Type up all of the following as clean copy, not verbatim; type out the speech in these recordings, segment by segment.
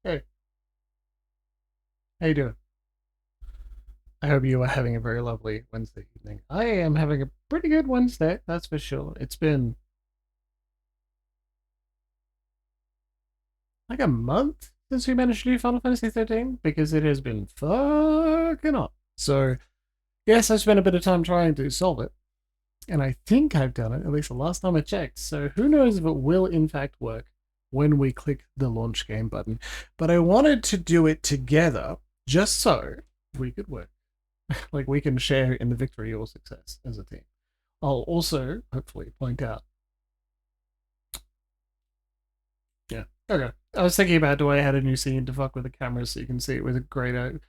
Hey, how you doing? I hope you are having a very lovely Wednesday evening. I am having a pretty good Wednesday, that's for sure. It's been like a month since we managed to do Final Fantasy 13 because it has been fucking up. So, yes, I spent a bit of time trying to solve it, and I think I've done it, at least the last time I checked. So, who knows if it will in fact work when we click the launch game button. But I wanted to do it together just so we could work. Like, we can share in the victory or success as a team. I'll also hopefully point out. Yeah. Okay. I was thinking about do I add a new scene to fuck with the camera so you can see it with a greater.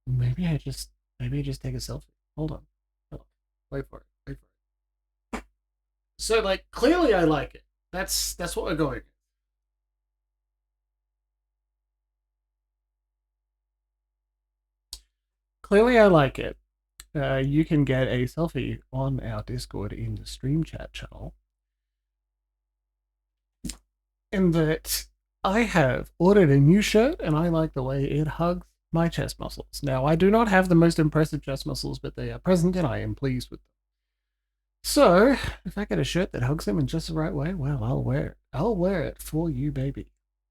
Maybe I just take a selfie. Hold on. Wait for it. Wait for it. So like clearly I like it. That's what we're going. Clearly I like it. You can get a selfie on our Discord in the stream chat channel. In that I have ordered a new shirt and I like the way it hugs my chest muscles. Now, I do not have the most impressive chest muscles, but they are present and I am pleased with them. So, if I get a shirt that hugs them in just the right way, well, I'll wear it. I'll wear it for you, baby.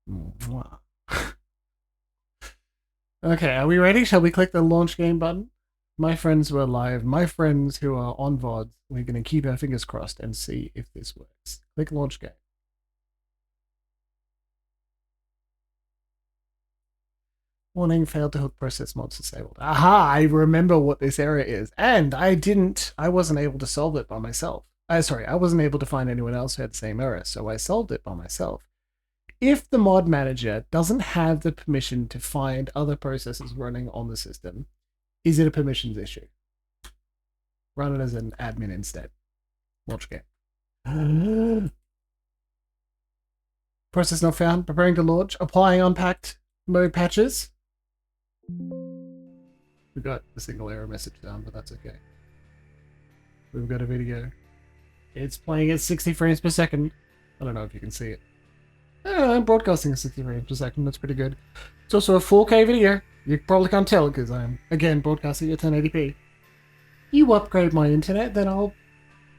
Mwah. Okay, are we ready? Shall we click the launch game button? My friends who are live, my friends who are on VODs, we're going to keep our fingers crossed and see if this works. Click launch game. Warning, failed to hook process mods disabled. Aha, I remember what this error is. And I wasn't able to solve it by myself. I wasn't able to find anyone else who had the same error, so I solved it by myself. If the mod manager doesn't have the permission to find other processes running on the system, is it a permissions issue? Run it as an admin instead. Launch game. Process not found. Preparing to launch. Applying unpacked mode patches. We got a single error message down, but that's okay. We've got a video. It's playing at 60 frames per second. I don't know if you can see it. I'm broadcasting at 60 frames per second. That's pretty good. It's also a 4K video. You probably can't tell because I'm, again, broadcasting at 1080p. You upgrade my internet, then I'll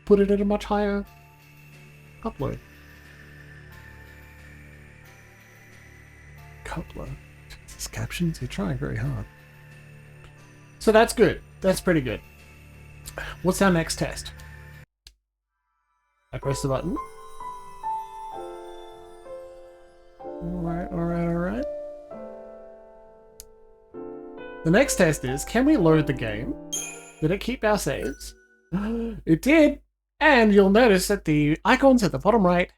put it at a much higher upload. Coupler. Jesus, captions? You're trying very hard. So that's good. That's pretty good. What's our next test? I press the button. Alright. The next test is, can we load the game? Did it keep our saves? It did! And you'll notice that the icons at the bottom right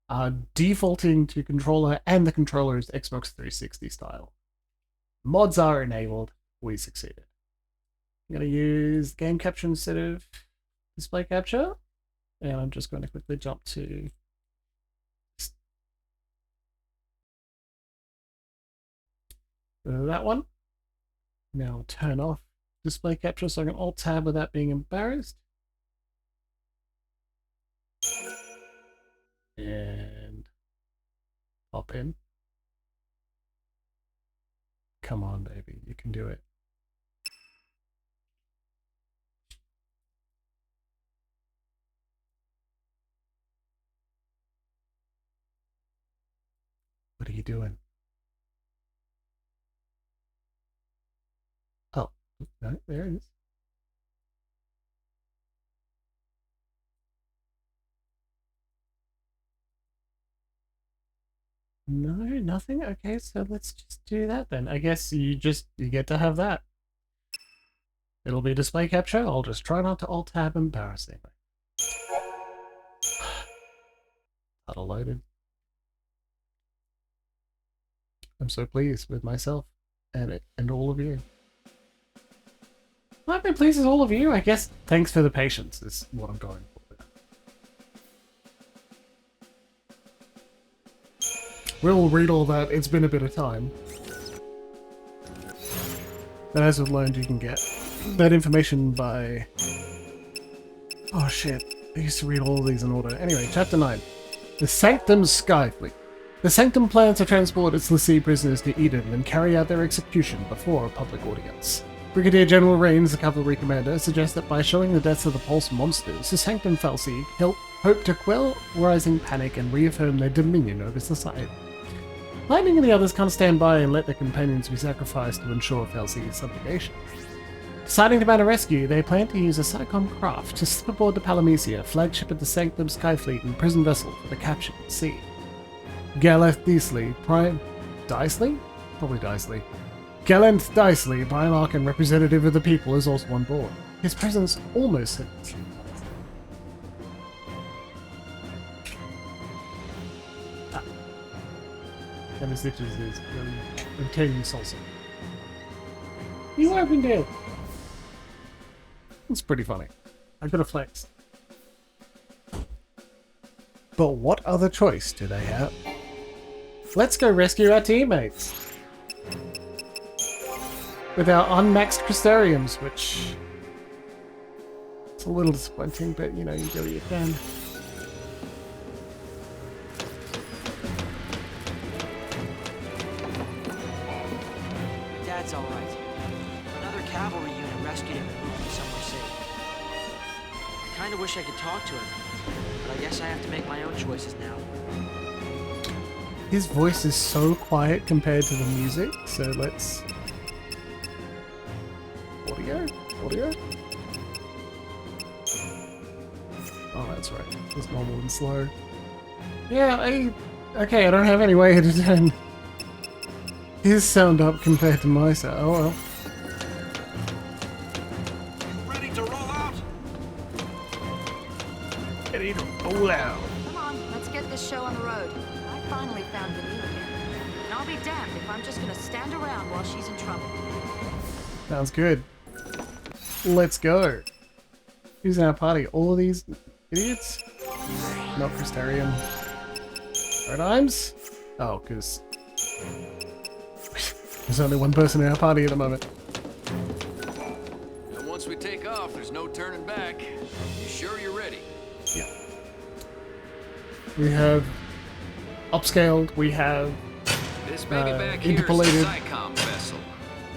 are defaulting to controller, and the controller is Xbox 360 style. Mods are enabled. We succeeded. I'm going to use game capture instead of display capture. And I'm just going to quickly jump to that one. Now turn off display capture so I can alt tab without being embarrassed. And pop in. Come on, baby. You can do it. What are you doing? Oh, no, there it is. No, nothing? Okay, so let's just do that then. I guess you get to have that. It'll be display capture. I'll just try not to alt tab embarrassingly. Title loaded. I'm so pleased with myself and all of you. I've been pleased with all of you. I guess thanks for the patience is what I'm going for. We'll read all that. It's been a bit of time. But as we've learned, you can get that information by... Oh shit. I used to read all of these in order. Anyway, Chapter 9. The Sanctum Skyfleet. The Sanctum plans to transport its lessee prisoners to Eden and carry out their execution before a public audience. Brigadier General Rains, the cavalry commander, suggests that by showing the deaths of the Pulse monsters, the Sanctum Fal'Cie hope to quell rising panic and reaffirm their dominion over society. Lightning and the others can't stand by and let their companions be sacrificed to ensure Fal'Cie's subjugation. Deciding to mount a rescue, they plan to use a Psychom craft to slip aboard the PALAMECIA, flagship of the Sanctum Skyfleet and prison vessel for the captured at sea. Galeth Dicely, Gallant Dicely, Primarch and representative of the people, is also on board. His presence almost hits. And his ditches is obtaining salsa. You opened it! It's pretty funny. I could have flexed. But what other choice do they have? Let's go rescue our teammates! With our unmaxed Crystariums, which... it's a little disappointing, but you know, you do what you can. Dad's alright. Another cavalry unit rescued him and moved him somewhere safe. I kinda wish I could talk to him, but I guess I have to make my own choices now. His voice is so quiet compared to the music, so let's... Audio? Oh, that's right. It's normal and slow. Yeah, okay, I don't have any way to turn his sound up compared to my sound. Oh well. Ready to roll out? Ready to roll out. Come on, let's get this show on the road. I finally found Vanille again. And I'll be damned if I'm just gonna stand around while she's in trouble. Sounds good. Let's go. Who's in our party? All of these idiots? Not Crystarium. Paradigms? Oh, because there's only one person in our party at the moment. And once we take off, there's no turning back. You sure you're ready? Yeah. We have upscaled, we have This baby back here is a interpolated. Psychom vessel.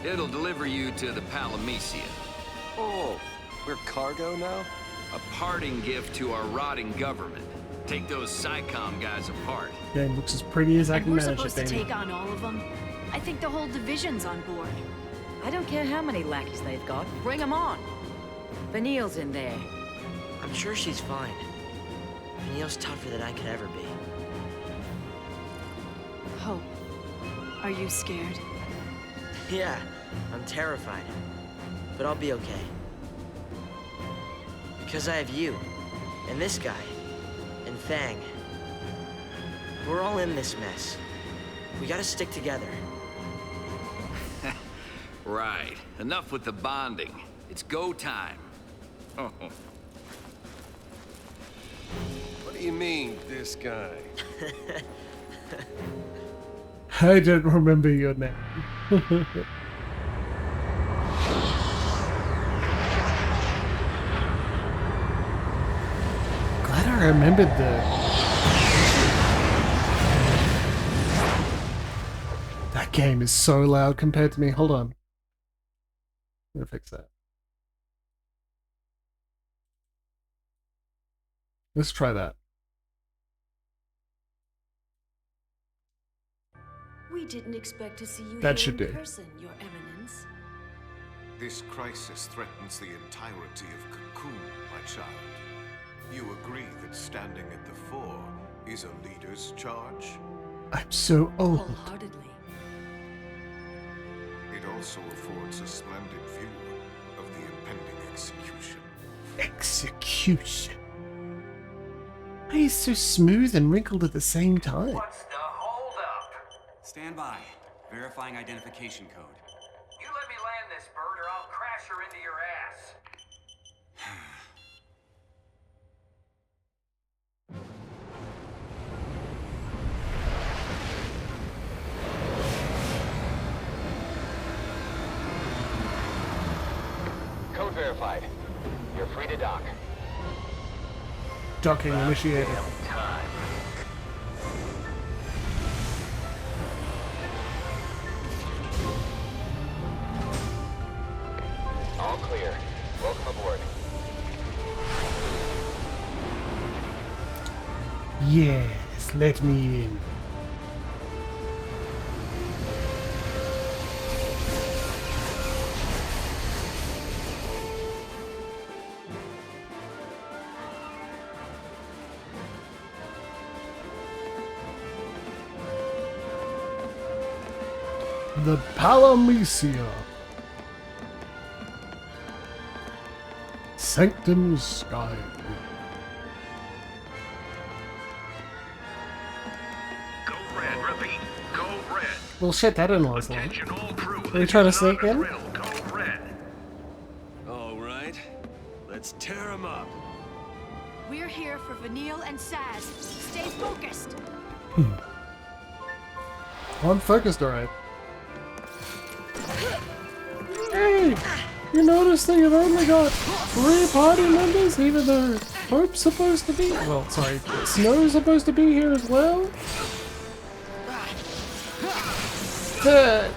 It'll deliver you to the PALAMECIA. Oh, we're cargo now? A parting gift to our rotting government. Take those Psychom guys apart. Game looks as pretty as I And can we're manage supposed it, to Danny. take on all of them? I think the whole division's on board. I don't care how many lackeys they've got. Bring them on. Vanille's in there. I'm sure she's fine. Vanille's tougher than I could ever be. Hope. Are you scared? Yeah, I'm terrified. But I'll be okay. Because I have you, and this guy, and Fang. We're all in this mess. We gotta stick together. Right. Enough with the bonding. It's go time. What do you mean, this guy? I don't remember your name. Glad I remembered That game is so loud compared to me. Hold on. I'm gonna fix that. Let's try that. We didn't expect to see you That here should in do. person, Your Eminence. This crisis threatens the entirety of Cocoon, my child. You agree that standing at the fore is a leader's charge? I'm so old. Wholeheartedly. It also affords a splendid view of the impending execution. Execution. Why is so smooth and wrinkled at the same time? What's the holdup? Stand by. Verifying identification code. You let me land this bird or I'll crash her into your ass. Code verified. You're free to dock. Docking initiated. Time. Yes, let me in. The PALAMECIA. Sanctum Sky. Go red, repeat. Go red. Well, shit, that didn't last long. Attention all crew. Are we trying to sneak in? Go red. All right, let's tear him up. We're here for Vanille and Saz. Stay focused. I'm focused, alright. Hey! You notice that you've only got 3 party members, even though Hope's supposed to be— well, sorry, Snow's supposed to be here as well? The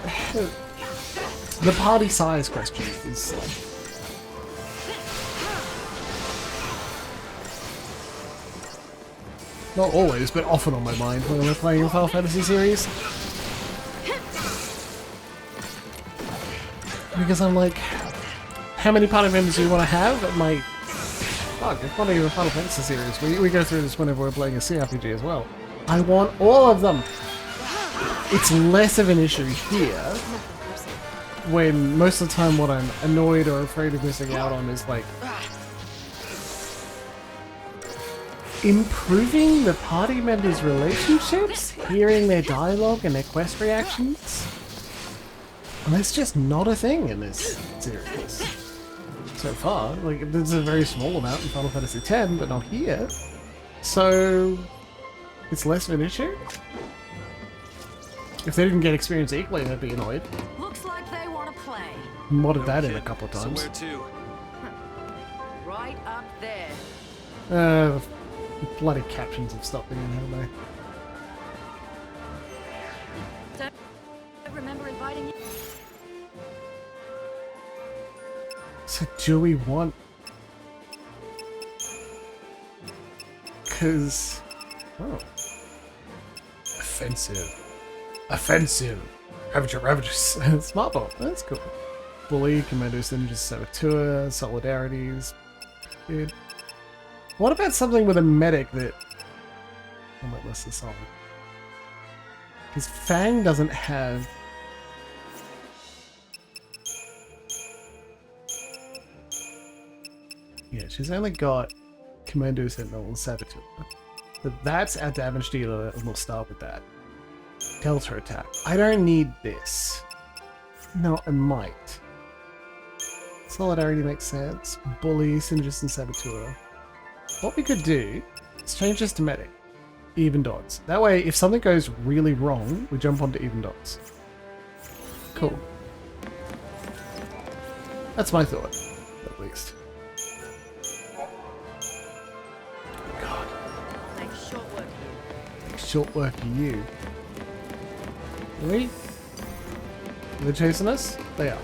party size question is like— not always, but often on my mind when we're playing a Final Fantasy series. Because I'm like, how many party members do you want to have? And like, fuck, it's not even a Final Fantasy series. We go through this whenever we're playing a CRPG as well. I want all of them! It's less of an issue here, when most of the time what I'm annoyed or afraid of missing out on is like, improving the party members' relationships, hearing their dialogue and their quest reactions. And that's just not a thing in this series. So far, like, there's a very small amount in Final Fantasy X, but not here. So, it's less of an issue. If they didn't get experience equally, I'd be annoyed. Looks like they want to play. Modded that in a couple of times. So where to? Right up there. Bloody captions have stopped being, haven't they? Don't remember inviting you. So do we want... Cause... oh. Offensive. Offensive. Ravager, Ravager. Smart ball. That's cool. Bully, Commando Ninja Saboteur, Solidarities. Good. What about something with a medic that... I might list this on. Because Fang doesn't have... yeah, she's only got Commando Sentinel and Saboteur. But that's our damage dealer, and we'll start with that. Delta attack. I don't need this. No, I might. Solidarity makes sense. Bully, Synergist, and Saboteur. What we could do is change this to medic. Even dots. That way, if something goes really wrong, we jump onto even dots. Cool. That's my thought, at least. God. Thanks, short work. Short work for you. Really? Are they chasing us? They are.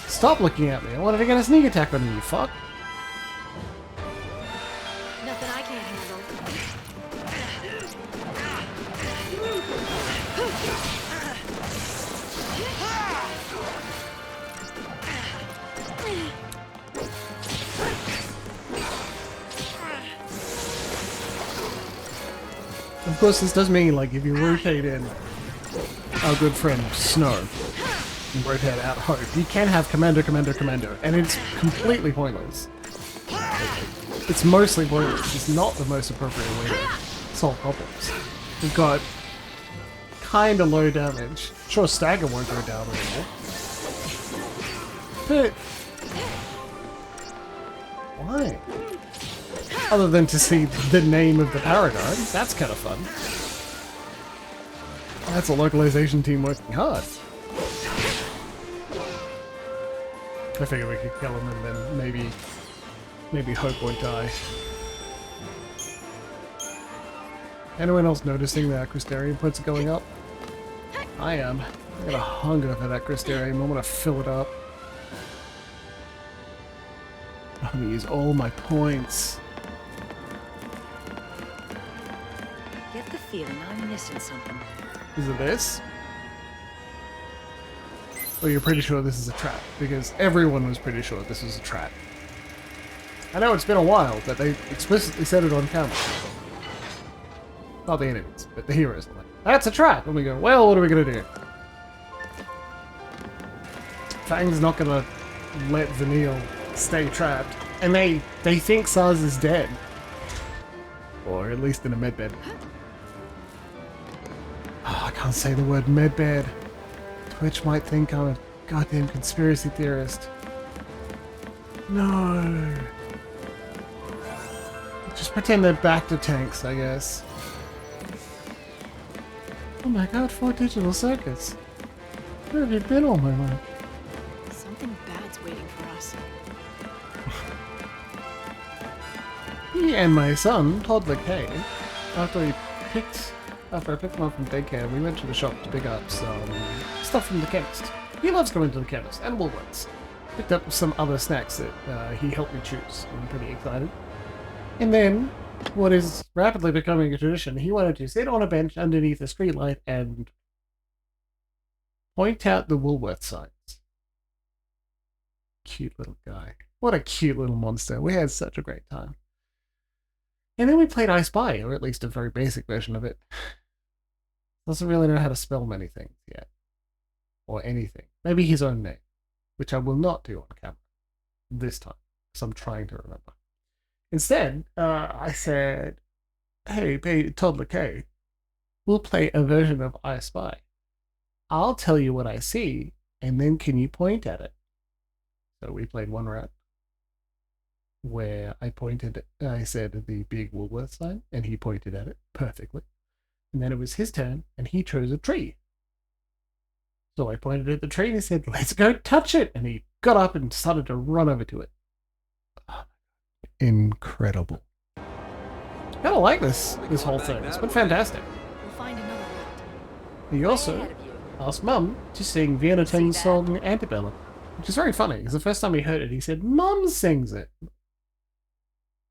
Stop looking at me. I wanted to get a sneak attack on you, you fuck. Nothing I can't handle. Of course, this does mean, like, if you rotate in our good friend Snow and rotate out Hope, you can have Commander, Commander, Commander, and it's completely pointless. It's mostly pointless. It's not the most appropriate way to solve problems. We've got kind of low damage. Sure, Stagger won't go down anymore. But why? Other than to see the name of the paradigm, that's kind of fun. That's a localization team working hard. I figured we could kill him and then maybe Hope won't die. Anyone else noticing that Crystarium points are going up? I am. I got a hunger for that Crystarium. I'm gonna fill it up. I'm gonna use all my points. reminiscent something. Is it this? Well, you're pretty sure this is a trap, because everyone was pretty sure this was a trap. I know it's been a while, but they explicitly said it on camera. Not the enemies, but the heroes. Like, that's a trap! And we go, well, what are we gonna do? Fang's not gonna let Vanille stay trapped. And they think Saz is dead. Or at least in a medbed. Oh, I can't say the word medbed. Twitch might think I'm a goddamn conspiracy theorist. No. Just pretend they're back to tanks, I guess. Oh my god, 4 digital circuits. Where have you been all my life? Something bad's waiting for us. Me and my son, toddler K, after I picked him up from daycare, we went to the shop to pick up some stuff from the chemist. He loves going to the chemist and Woolworths. Picked up some other snacks that he helped me choose. I'm pretty excited. And then, what is rapidly becoming a tradition, he wanted to sit on a bench underneath a streetlight and point out the Woolworth signs. Cute little guy. What a cute little monster. We had such a great time. And then we played I Spy, or at least a very basic version of it. Doesn't really know how to spell many things yet. Or anything. Maybe his own name. Which I will not do on camera. This time. Because I'm trying to remember. Instead, I said, hey, toddler K, we'll play a version of I Spy. I'll tell you what I see, and then can you point at it? So we played one round where I said the big Woolworth sign, and he pointed at it perfectly. And then it was his turn, and he chose a tree. So I pointed at the tree and he said, let's go touch it! And he got up and started to run over to it. Incredible. I kind of like this whole thing. It's been fantastic. We'll find another route. He also asked Mum to sing Vienna Teng's song Antebellum, which is very funny, because the first time he heard it, he said, Mum sings it.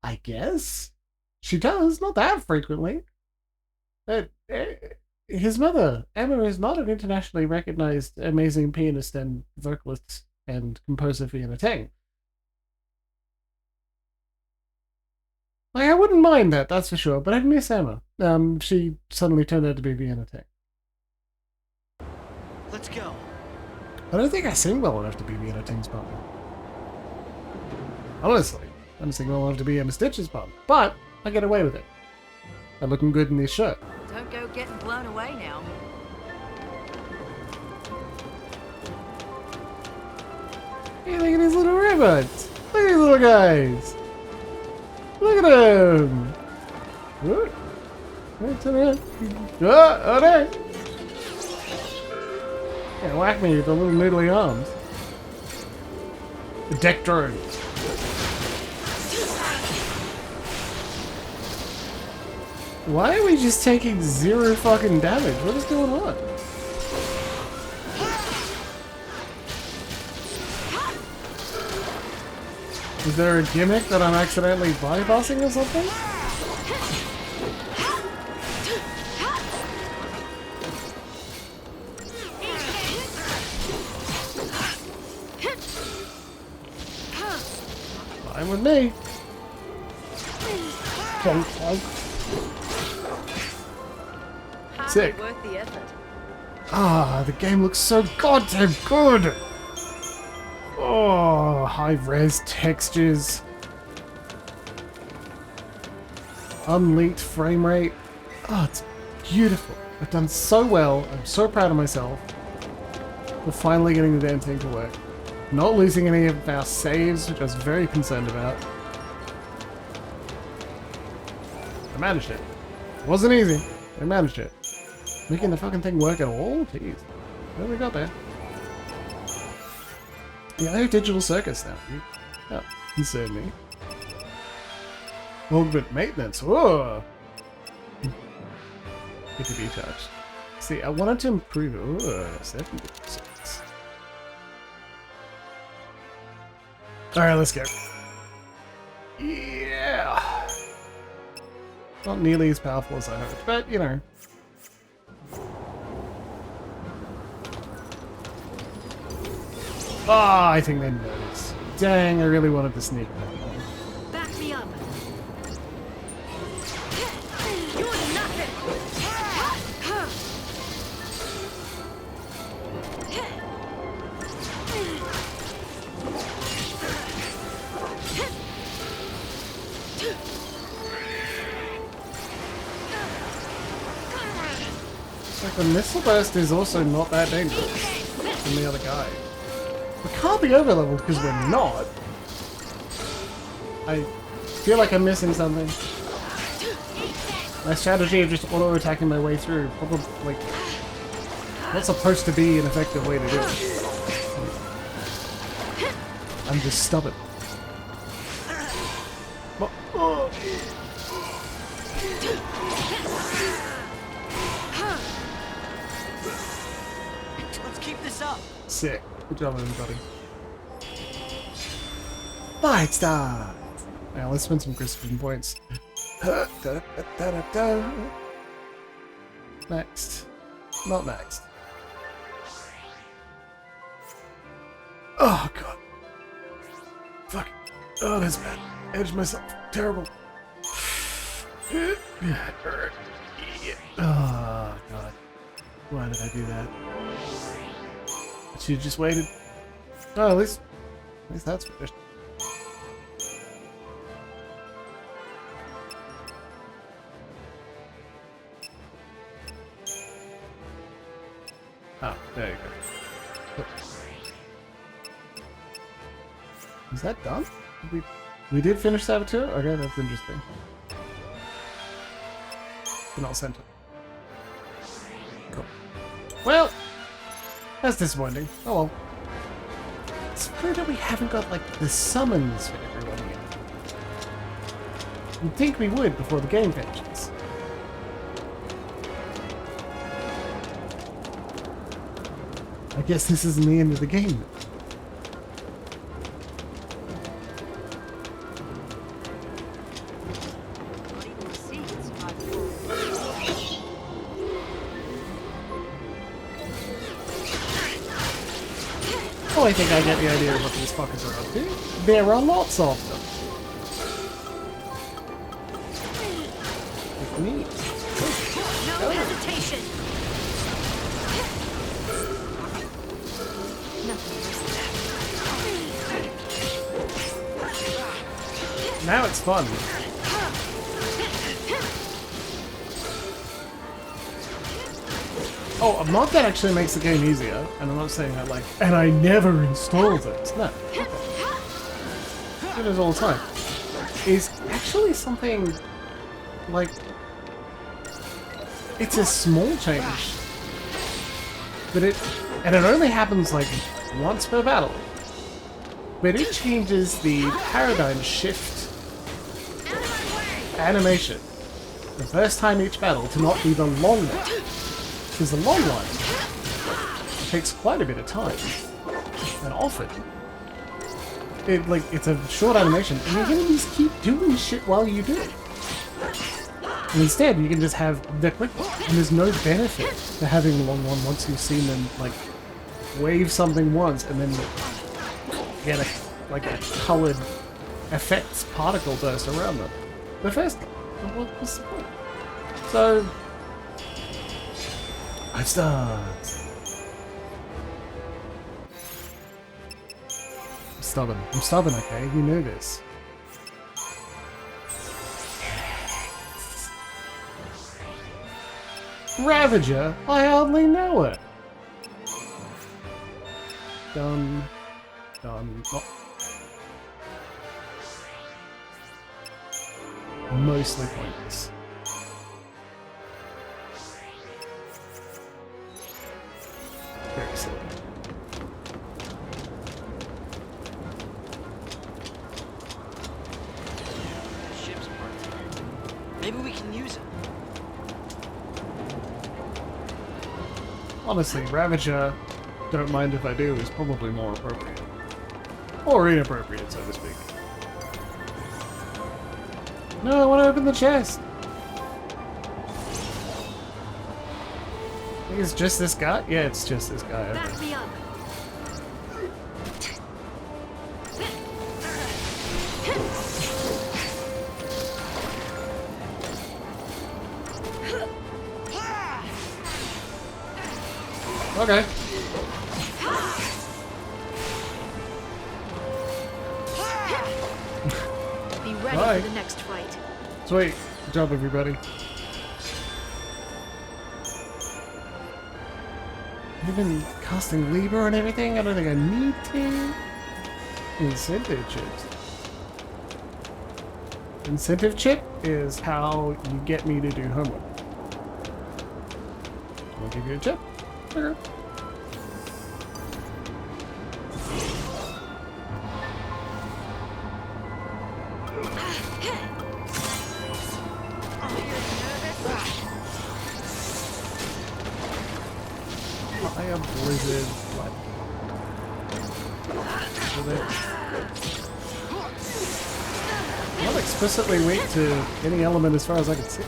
I guess she does, not that frequently. But his mother, Emma, is not an internationally recognized amazing pianist and vocalist and composer Vienna Teng. Like, I wouldn't mind that's for sure, but I'd miss Emma. She suddenly turned out to be Vienna Teng. Let's go. I don't think I sing well enough to be Vienna Teng's partner. Honestly, I don't sing well enough to be Emma Stitch's partner, but I get away with it. I'm looking good in this shirt. Don't go getting blown away now. Hey, look at these little robots! Look at these little guys! Look at them! What? Turn around. Oh no! Yeah, whack me with the little noodly arms. The deck drones. Why are we just taking 0 fucking damage? What is going on? Is there a gimmick that I'm accidentally bypassing or something? Fine with me. Sick. Worth the effort. Ah, the game looks so goddamn good! Oh, high-res textures. Unlinked frame rate. Oh, it's beautiful. I've done so well. I'm so proud of myself. We're finally getting the damn thing to work. Not losing any of our saves, which I was very concerned about. I managed it. It wasn't easy. I managed it. Making the fucking thing work at all? Jeez. What we got there? Yeah, I have digital circuits now. Yeah, concern me. Augment maintenance. Whoa! Get to be charged. See, I wanted to improve it. Ooh, 7 digital circuits. Alright, let's go. Yeah! Not nearly as powerful as I hoped, but you know. Oh, I think they noticed. Dang, I really wanted to sneak that one. Back me up. You're nothing. It's like the missile burst is also not that dangerous from the other guy. We can't be over leveled because we're not. I feel like I'm missing something. My strategy of just auto attacking my way through, probably like not supposed to be an effective way to do it. I'm just stubborn. Oh. Let's keep this up. Sick. Good job, everybody. 5 stars! Now let's spend some Christmas points. Next. Not next. Oh, God. Fuck. Oh, that's bad. Edged myself. Terrible. Oh, God. Why did I do that? Should've just waited. Oh, at least that's finished. Oh, there you go. Is that done? We did finish Saboteur? Okay, that's interesting. But not center. Cool. Well, that's disappointing. Oh well. It's weird that we haven't got, like, the summons for everyone yet. You'd think we would before the game finishes. I guess this isn't the end of the game. Oh, I think I get the idea of what these fuckers are up to. There are lots of them. With me. No hesitation. Now it's fun. Oh, a mod that actually makes the game easier, and I'm not saying that like, and I never installed it. No. It is all the time. Is actually something like, it's a small change, but it only happens like once per battle. But it changes the paradigm shift animation the first time each battle to not be the long one. Because the long one takes quite a bit of time. And often, it's a short animation, and your enemies keep doing shit while you do it. And instead, you can just have the quick one, and there's no benefit to having a long one once you've seen them, like, wave something once, and then get a colored effects particle burst around them. The first one was the point. So, 5 stars. I'm stubborn. I'm stubborn, okay? You know this. Ravager? I hardly know it. Done. Done. Oh. Mostly pointless. Very silly. Ship's parked here. Maybe we can use it. Honestly, Ravager, don't mind if I do, is probably more appropriate. Or inappropriate, so to speak. No, I want to open the chest! I think it's just this guy? Yeah, it's just this guy. Okay. Back me up. Okay. Be ready Bye. for the next fight. Sweet. Good job, everybody. I've been casting Libra and everything. I don't think I need to. Incentive chips. Incentive chip is how you get me to do homework. I'll give you a chip. Okay. Fire blizzard. What? Not explicitly weak to any element as far as I can see.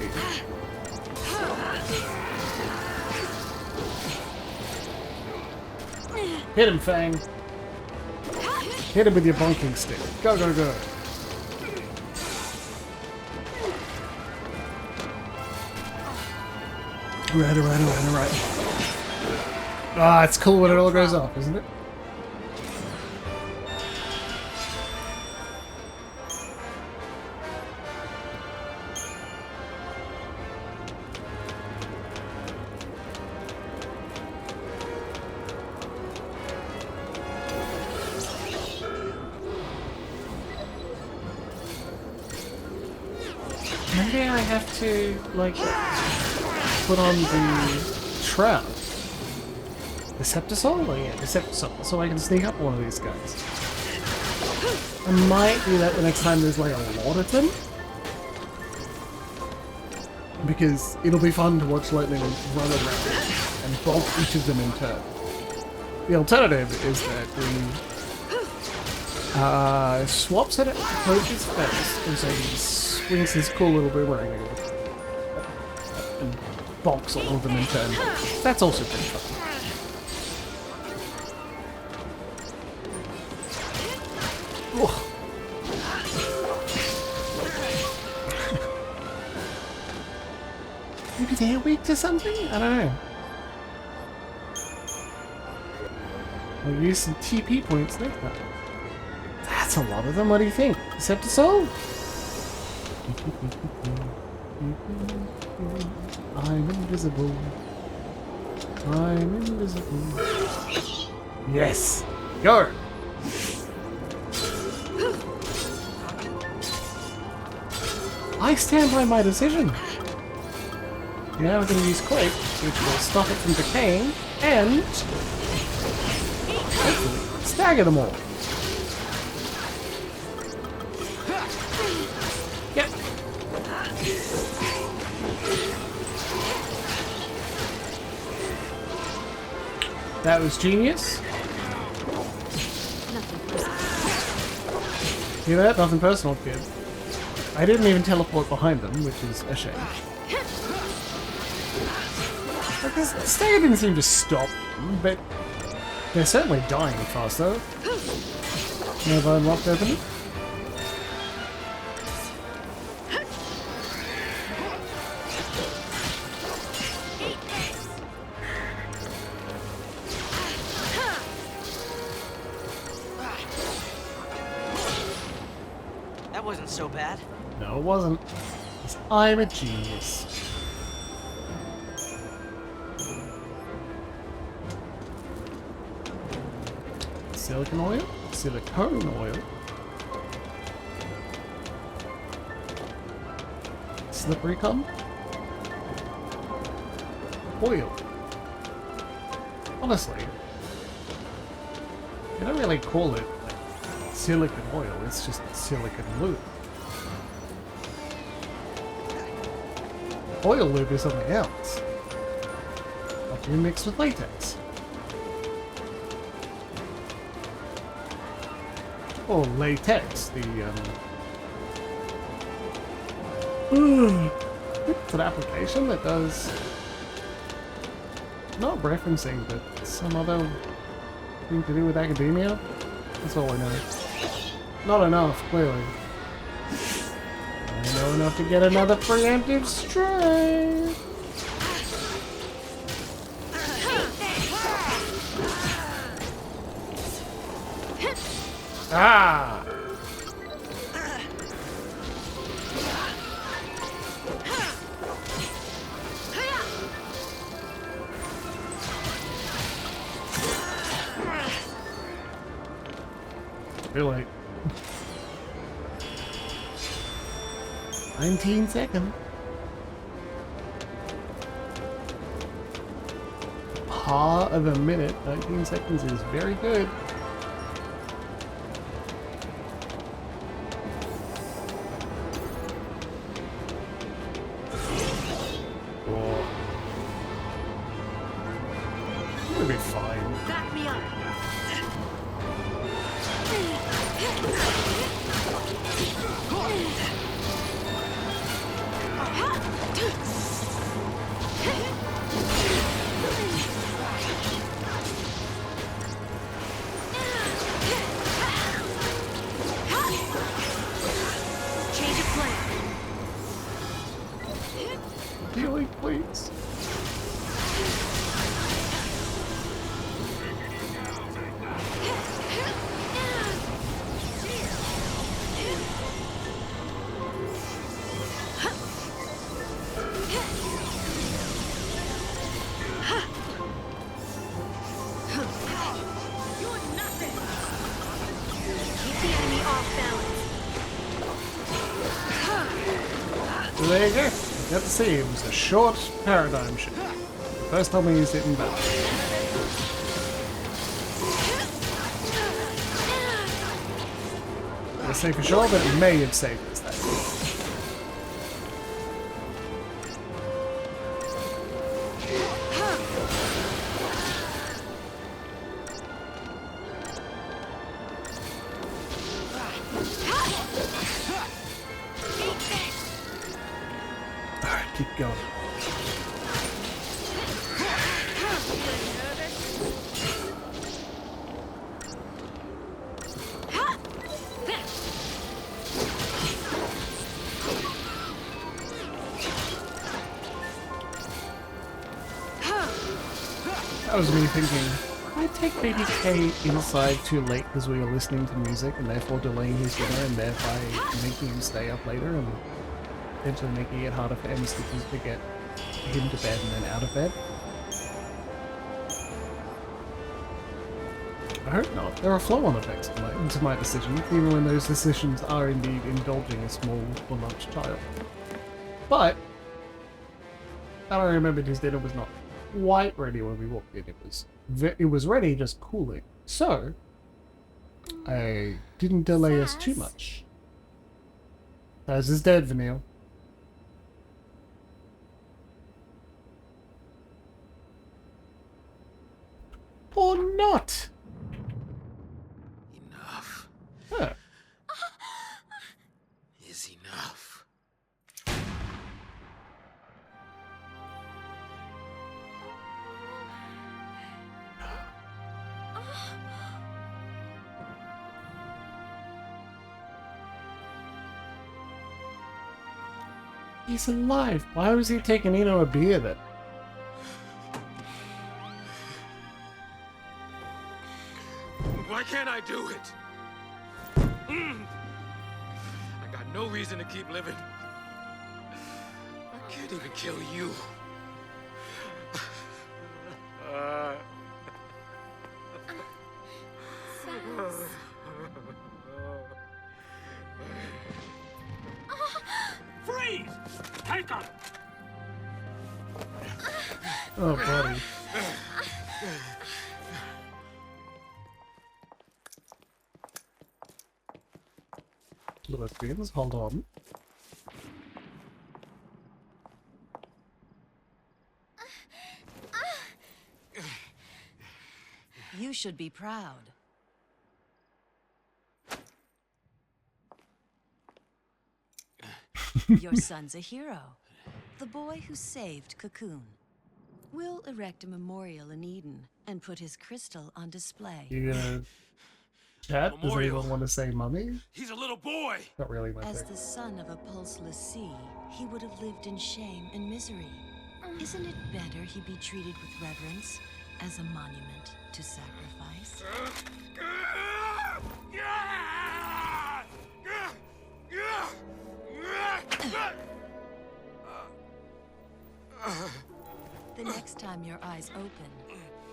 Hit him, Fang. Hit him with your bonking stick. Go, go, go. Right. Ah, it's cool when it all goes off, isn't it? Maybe I have to, like, put on the trap. Deceptisol? Oh yeah, Deceptisol. So I can sneak up one of these guys. I might do that the next time there's like a lot of them. Because it'll be fun to watch Lightning run around and bonk each of them in turn. The alternative is that he swaps it at Coach's face, and so he swings his cool little boomerang and bonks all of them in turn. That's also pretty fun. Maybe they're weak to something? I don't know. I'll use some TP points next time. That's a lot of them. What do you think? Deceptisol? I'm invisible. I'm invisible. Yes! Go! I stand by my decision. Now we're going to use Quake, which will stop it from decaying, and hopefully stagger them all. Yep. That was genius. See that? Nothing personal, kid. I didn't even teleport behind them, which is a shame. Like, this stagger didn't seem to stop them, but they're certainly dying faster. Have I unlocked open it? That wasn't so bad. No, it wasn't. 'Cause I'm a genius. Silicon oil? Silicone oil? Slippery cum? Oil. Honestly, you don't really call it like silicon oil, it's just silicon lube. Oil lube is something else. Often mixed with latex. Or latex, it's an application that does, not referencing, but some other thing to do with academia. That's all I know. Not enough, clearly. I know enough to get another preemptive strike. Ah! Too late. 19 seconds. Half of a minute. 19 seconds is very good. It'll be fine. Back me up. Change of plan. Healing, please. You're nothing. Keep the enemy off balance. So there you go. You got to see it was a short paradigm shift. First time we used it in battle. I say for sure, but it may have saved us that. Alright, keep going. That was me thinking, I take Baby K inside too late because we were listening to music and therefore delaying his dinner and thereby making him stay up later and potentially making it harder for M Stickers to get him to bed and then out of bed. I hope not. There are flow-on effects to my decisions, even when those decisions are indeed indulging a small or large child. But I remembered his dinner was not quite ready when we walked in. It was ready, just cooling. So I didn't delay us too much. Taz is dead, Vanille. Or not. Enough. Huh. Is enough. He's alive. Why was he taking Eno a beer then? Why can't I do it? I got no reason to keep living. I can't even kill you. Freeze! Take him! Oh, buddy. Lesbians, hold on. You should be proud. Your son's a hero. The boy who saved Cocoon. We'll erect a memorial in Eden and put his crystal on display. You gonna chat? Does Memorial. anyone want to say mummy? He's a little boy. Not really my As thing. the son of a pulseless sea, he would have lived in shame and misery. Isn't it better he be treated with reverence as a monument to sacrifice? The next time your eyes open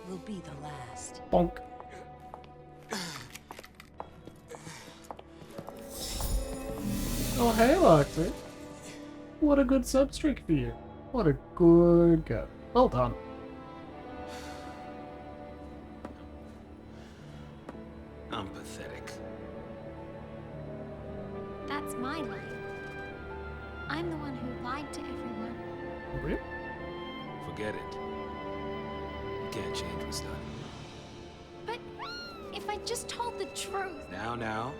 will be the last. Bonk. Oh, hey, Loxy. What a good substreak for you. What a good go. Well done. I'm pathetic. That's my line. I'm the one who lied to everyone. Really? Forget it. You can't change what's done. But if I just told the truth... Now.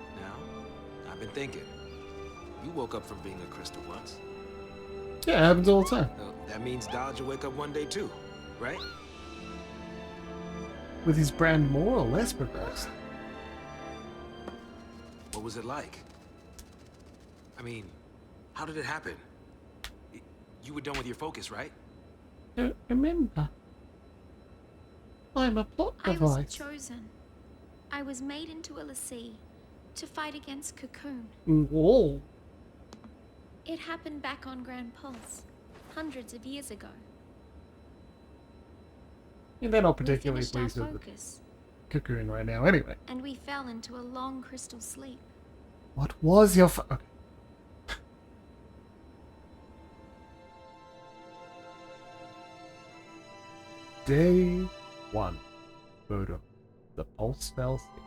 I've been thinking. You woke up from being a crystal once. Yeah, it happens all the time. That means Dodge will wake up one day too, right? With his brand more or less progressed. What was it like? I mean, how did it happen? You were done with your focus, right? Don't remember. I'm a plot I was device. chosen. I was made into a lessee to fight against Cocoon. Whoa. It happened back on Grand Pulse, hundreds of years ago. Yeah, they're not We particularly finished our pleased with the focus, cocoon right now, anyway. and we fell into a long crystal sleep. What was your okay. Day 1. Photo. The pulse fell asleep.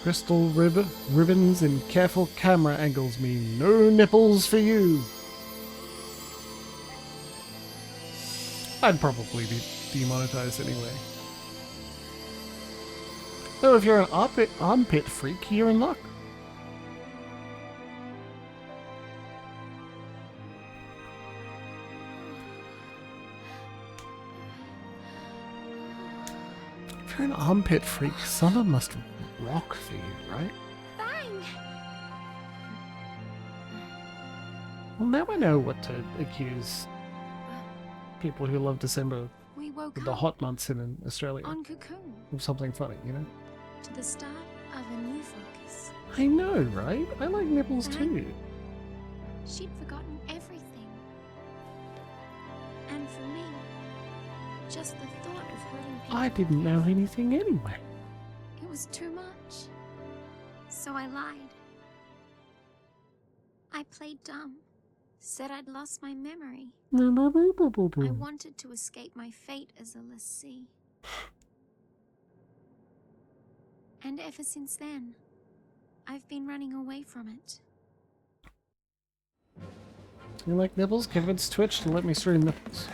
Crystal ribbons and careful camera angles mean no nipples for you. I'd probably be demonetized anyway. Though if you're an armpit freak, you're in luck. If you're an armpit freak, summer must rock for you, right? Bang! Well, now I know what to accuse people who love December We woke with the up hot months in Australia on Cocoon of something funny, you know? to the start of a new focus. I know, right? I like nipples too. She'd forgotten everything. And for me, just the thought of hurting people. I didn't know anything anyway. It was too much. So I lied. I played dumb. Said I'd lost my memory. I wanted to escape my fate as a lessee. And ever since then, I've been running away from it. You like nipples? Convince Twitch to let me stream nipples.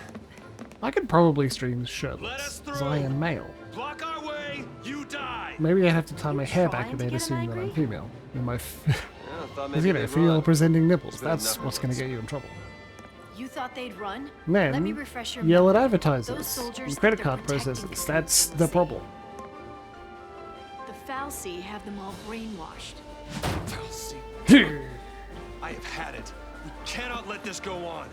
I could probably stream shirtless, as I am male. Block our way, you die. Maybe I have to tie my hair back a bit, assume that I'm female. And my thought because, maybe you know, they'd female run. presenting nipples. It's been That's enough what's of going to this. get you in trouble. You thought they'd run? Then, Let me refresh your yell at memory. advertisers Those soldiers and credit think card they're protecting processors. Cocoon That's from the sea. problem. The Falsi have them all brainwashed. Falsi. I have had it. We cannot let this go on.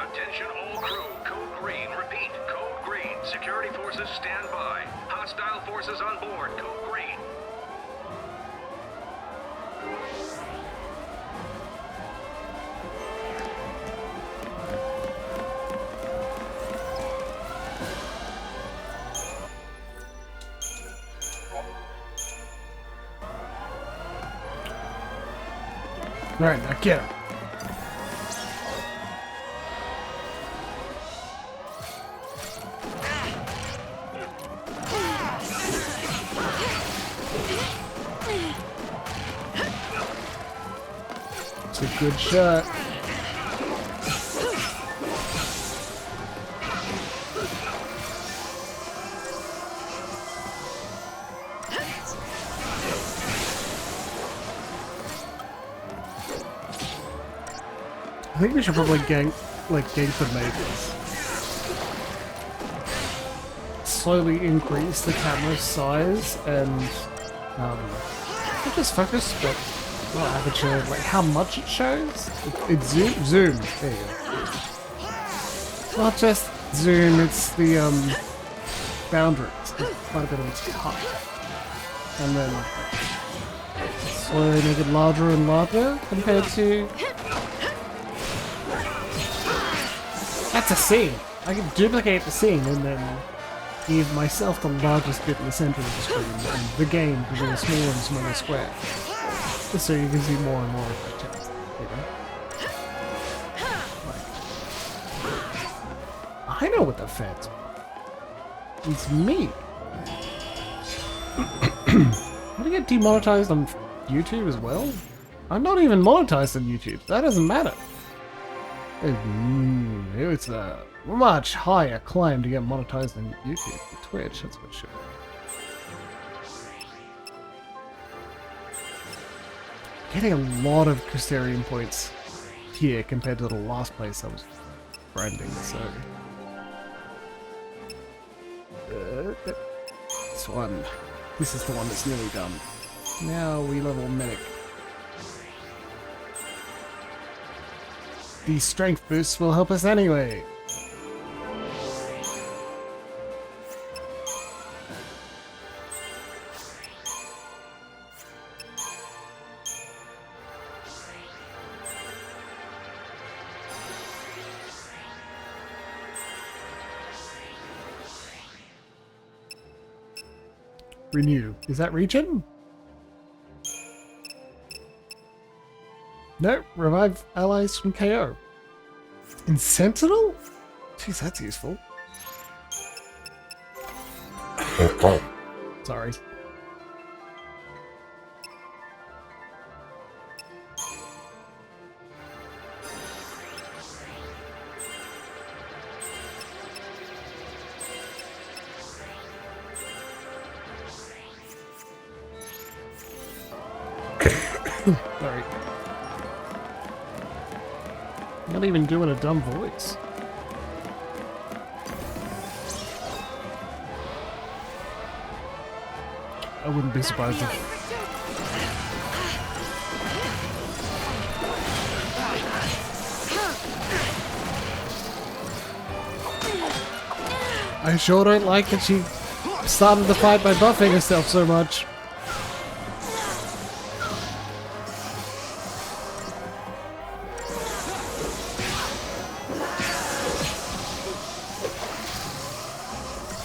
Attention all crew, code green, repeat, code green. Security forces stand by. Hostile forces on board, code green. Right, now get him. It's a good shot. I think we should probably gank the mages. Slowly increase the camera size and not just focus, but aperture, like how much it shows. It's zoom. There you go. Not just zoom, it's the boundaries. There's quite a bit of a cut, and then slowly make it larger and larger compared to. That's a scene. I can duplicate the scene and then give myself the largest bit in the center of the screen and the game to be a smaller and smaller square. Just so you can see more and more of the text. You know? Like, I know what the fans want. It's me. How do you get demonetized on YouTube as well? I'm not even monetized on YouTube. That doesn't matter. It's a much higher climb to get monetized on YouTube. Twitch, that's what it should be. Getting a lot of Crystarium points here compared to the last place I was grinding, so... this one. This is the one that's nearly done. Now we level Medic. These strength boosts will help us anyway. Renew. Is that region? No, revive allies from KO. In Sentinel? Jeez, that's useful. Sorry. Sorry. Not even doing a dumb voice. I wouldn't be surprised if... I sure don't like that she started the fight by buffing herself so much.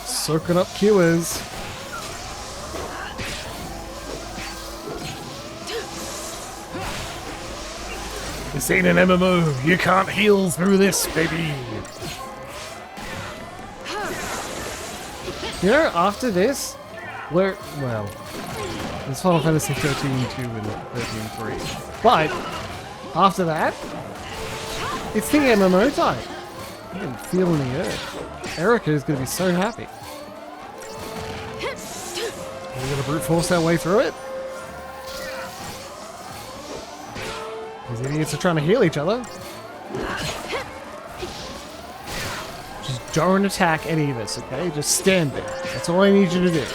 Soaking up Qs. This ain't an MMO. You can't heal through this, baby. You know, after this, well, there's Final Fantasy 13-2 and 13-3. But after that, it's the MMO time. I can feel in the earth. Erica is going to be so happy. We're going to brute force our way through it. These idiots are trying to heal each other. Just don't attack any of us, okay? Just stand there. That's all I need you to do.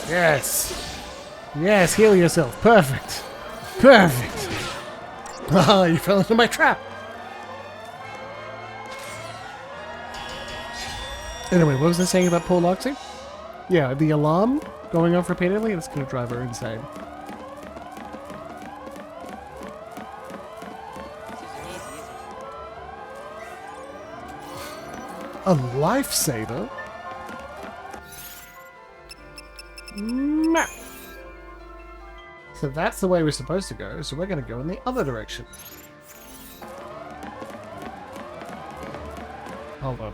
Yes. Yes, heal yourself. Perfect. Perfect. Ah, you fell into my trap. Anyway, what was I saying about poor Loxy? Yeah, the alarm going off repeatedly, that's going to drive her insane. A lifesaver? Map. So that's the way we're supposed to go, so we're going to go in the other direction. Hold on.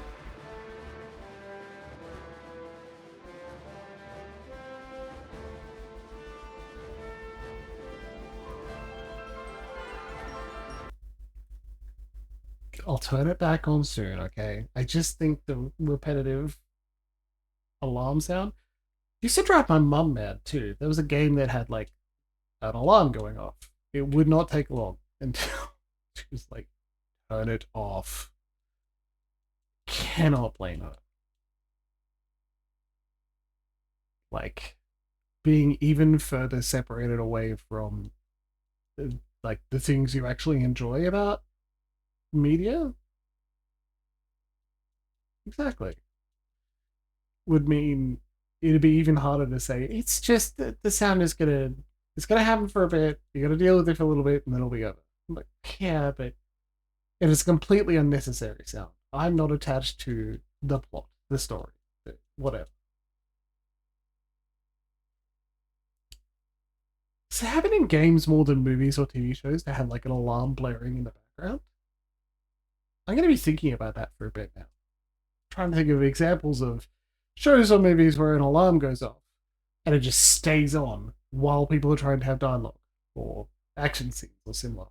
I'll turn it back on soon, okay? I just think the repetitive alarm sound used to drive my mum mad too. There was a game that had like an alarm going off. It would not take long until Just like, turn it off. Cannot blame her. Like, being even further separated away from like the things you actually enjoy about media. Exactly. Would mean it'd be even harder to say. It's just that the sound is it's gonna happen for a bit. You gotta deal with it for a little bit, and then it'll be over. I'm like, yeah, but it is completely unnecessary sound. I'm not attached to the plot, the story, whatever. Does it happen in games more than movies or TV shows to have like an alarm blaring in the background? I'm gonna be thinking about that for a bit now. I'm trying to think of examples of shows or movies where an alarm goes off and it just stays on while people are trying to have dialogue or action scenes or similar.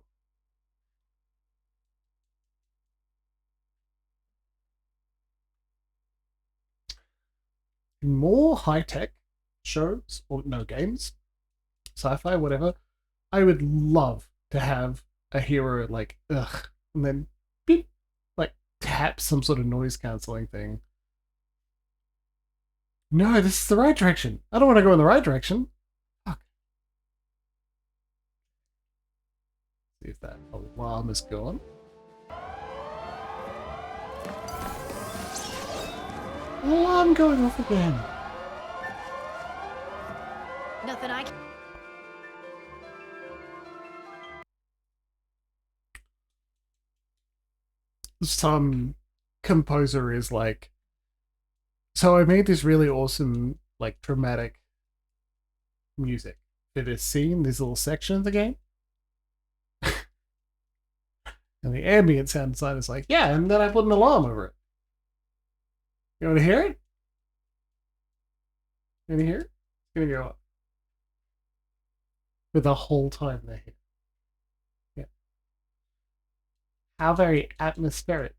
More high-tech shows or no games, sci-fi, whatever, I would love to have a hero like ugh, and then beep, like tap some sort of noise cancelling thing. No, this is the right direction. I don't want to go in the right direction. Fuck. See if that alarm is gone. Alarm going off again. Nothing I can... Some composer is like, so I made this really awesome, like, dramatic music for this scene, this little section of the game. And the ambient sound design is like, yeah, and then I put an alarm over it. You want to hear it? You want to hear it? It's going to go up. For the whole time they're here. Yeah. How very atmospheric.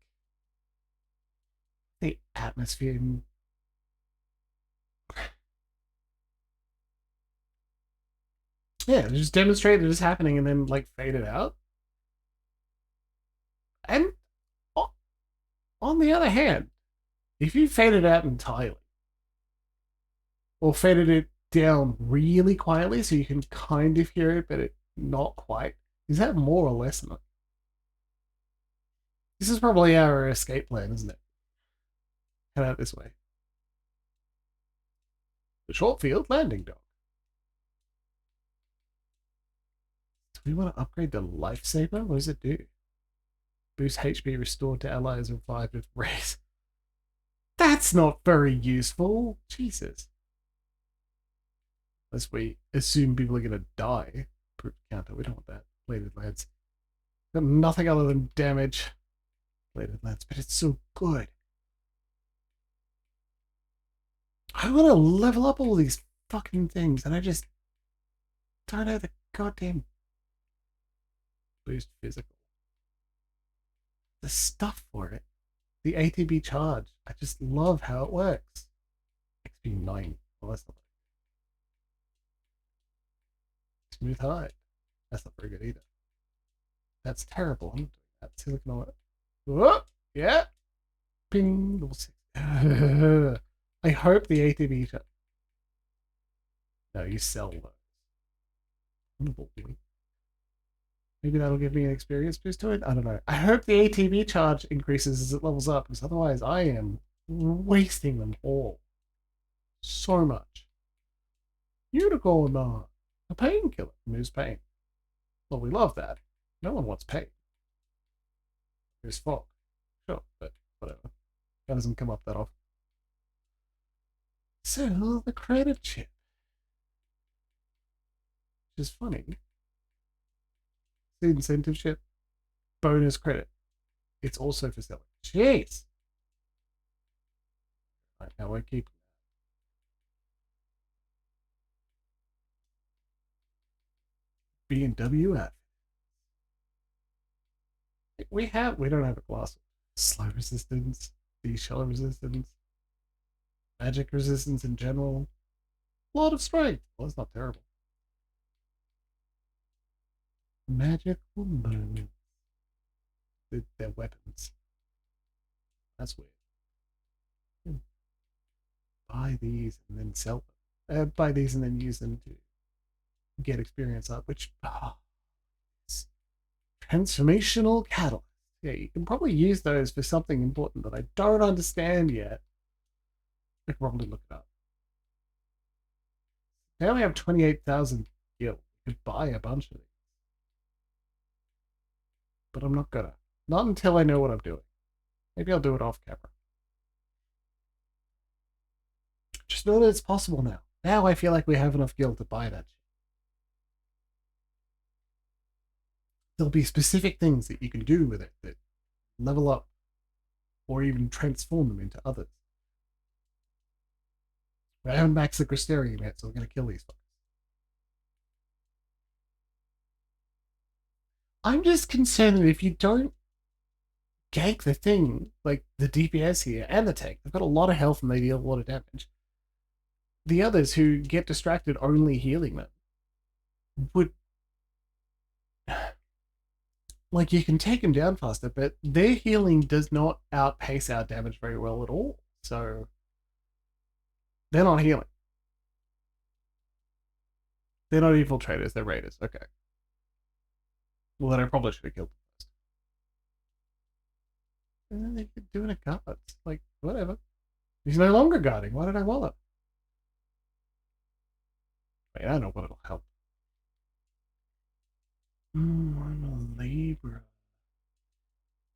The atmosphere. Yeah, just demonstrate it is happening and then like fade it out. And on the other hand, if you faded it out entirely, or faded it down really quietly so you can kind of hear it, but it not quite, is that more or less enough? This is probably our escape plan, isn't it? Head out this way. The short field landing dock. Do we want to upgrade the lifesaver? What does it do? Boost HP restored to allies revived with raise. That's not very useful. Jesus. Unless we assume people are going to die. Proof counter. We don't want that. Bladed lance. Got nothing other than damage. Bladed lance. But it's so good. I want to level up all these fucking things. And I just don't know the goddamn boost physical. The stuff for it. The ATB charge. I just love how it works. XP 9. Well, that's not smooth hide. That's not very good either. That's terrible. I'm not doing that. Silicon oil. Whoa! Yeah! Ping! Level 6. I hope the ATB charge. No, you sell those. Maybe that'll give me an experience boost to it? I don't know. I hope the ATB charge increases as it levels up, because otherwise I am wasting them all. So much. Unicorn bar. A painkiller. Removes pain. Well, we love that. No one wants pain. There's fog. Sure, but whatever. That doesn't come up that often. So, the credit chip. Which is funny. The incentive chip. Bonus credit. It's also for selling. Jeez! Right, now we're keeping that. B&W app. We don't have a class of slow resistance, shell resistance, magic resistance in general. A lot of strength. Well, that's not terrible. Magical moments. their weapons. That's weird. Buy these and then sell them. Buy these and then use them to get experience up, which transformational catalyst. Yeah, you can probably use those for something important that I don't understand yet. I could probably look it up. Now we have 28,000 gil. We could buy a bunch of these. But I'm not gonna. Not until I know what I'm doing. Maybe I'll do it off camera. Just know that it's possible now. Now I feel like we have enough gil to buy that. There'll be specific things that you can do with it that level up or even transform them into others. But I haven't maxed the Crystarium yet, so we're going to kill these fuckers. I'm just concerned that if you don't gank the thing, like the DPS here and the tank, they've got a lot of health and they deal a lot of damage. The others who get distracted only healing them would... Like, you can take them down faster, but their healing does not outpace our damage very well at all. So, they're not healing. They're not infiltrators, they're raiders. Okay. Well, then I probably should have killed them first. And then they keep doing a guard. Like, whatever. He's no longer guarding. Why did I wallop? Wait, I don't know what it'll help. I'm a Libra.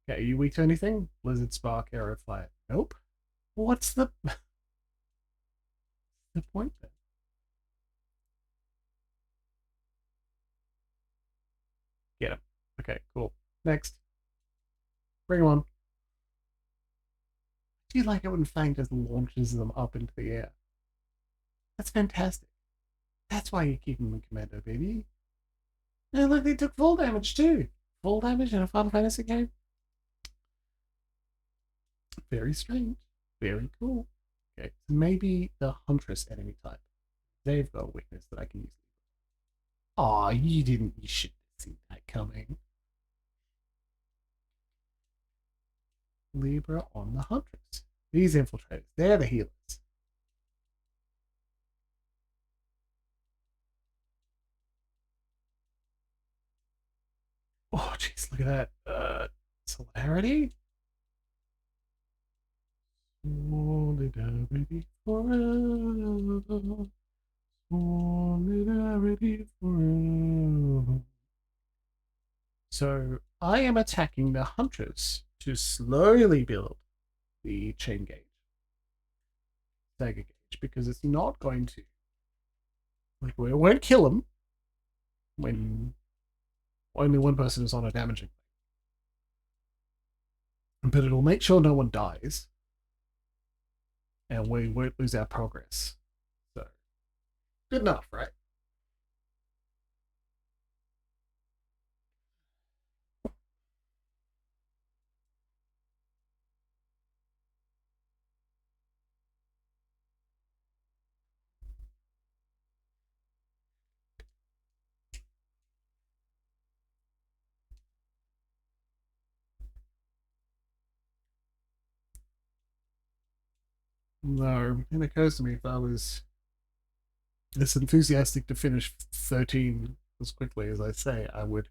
Okay, are you weak to anything? Blizzard, Spark, Arrow, Fire. Nope. What's the point then? Get him. Okay, cool. Next. Bring him on. Do you like it when Fang just launches them up into the air? That's fantastic. That's why you keep him in Commando, baby. And look, they took full damage too. Full damage in a Final Fantasy game? Very strange. Very cool. Okay, so maybe the Huntress enemy type. They've got a weakness that I can use. Aw, you didn't. You should have seen that coming. Libra on the Huntress. These infiltrators, they're the healers. Oh, jeez, look at that. Solidarity? Solidarity forever. Solidarity forever. So, I am attacking the Huntress to slowly build the chain gauge. Dagger gauge, because it's not going to... Like, we won't kill him when only one person is on a damaging thing. But it'll make sure no one dies. And we won't lose our progress. So, good enough, right? No, it occurs to me if I was as enthusiastic to finish 13 as quickly as I say, I would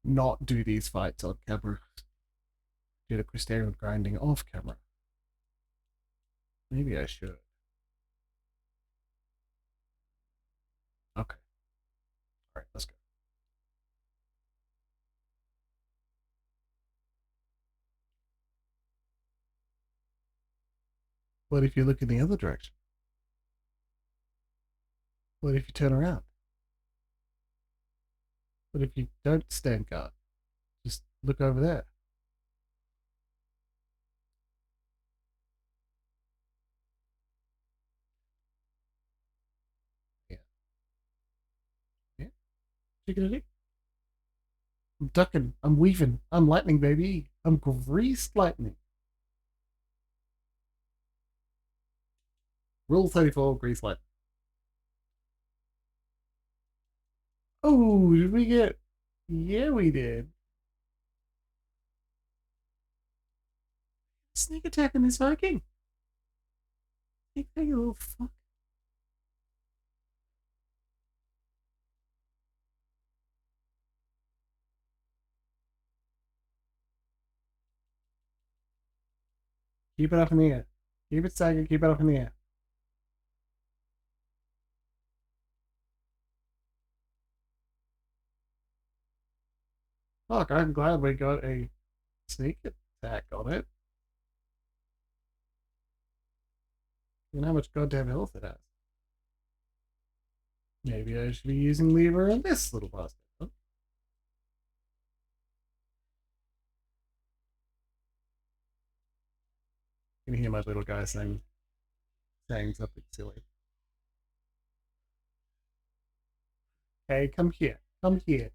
not do these fights on camera. Do the Crystarium grinding off camera. Maybe I should. Okay. Alright, let's go. What if you look in the other direction? What if you turn around? What if you don't stand guard? Just look over there. Yeah. Yeah. Chicken. I'm ducking. I'm weaving. I'm lightning, baby. I'm greased lightning. Rule 34, grease lightning. Oh, did we get... Yeah, we did. Sneak attack on this Viking. Hey, you little fuck. Keep it up in the air. Keep it staggered, keep it up in the air. Fuck, I'm glad we got a sneak attack on it. You know how much goddamn health it has. Maybe I should be using lever on this little bastard. Huh? You can hear my little guy saying something silly. Hey, come here. Come here.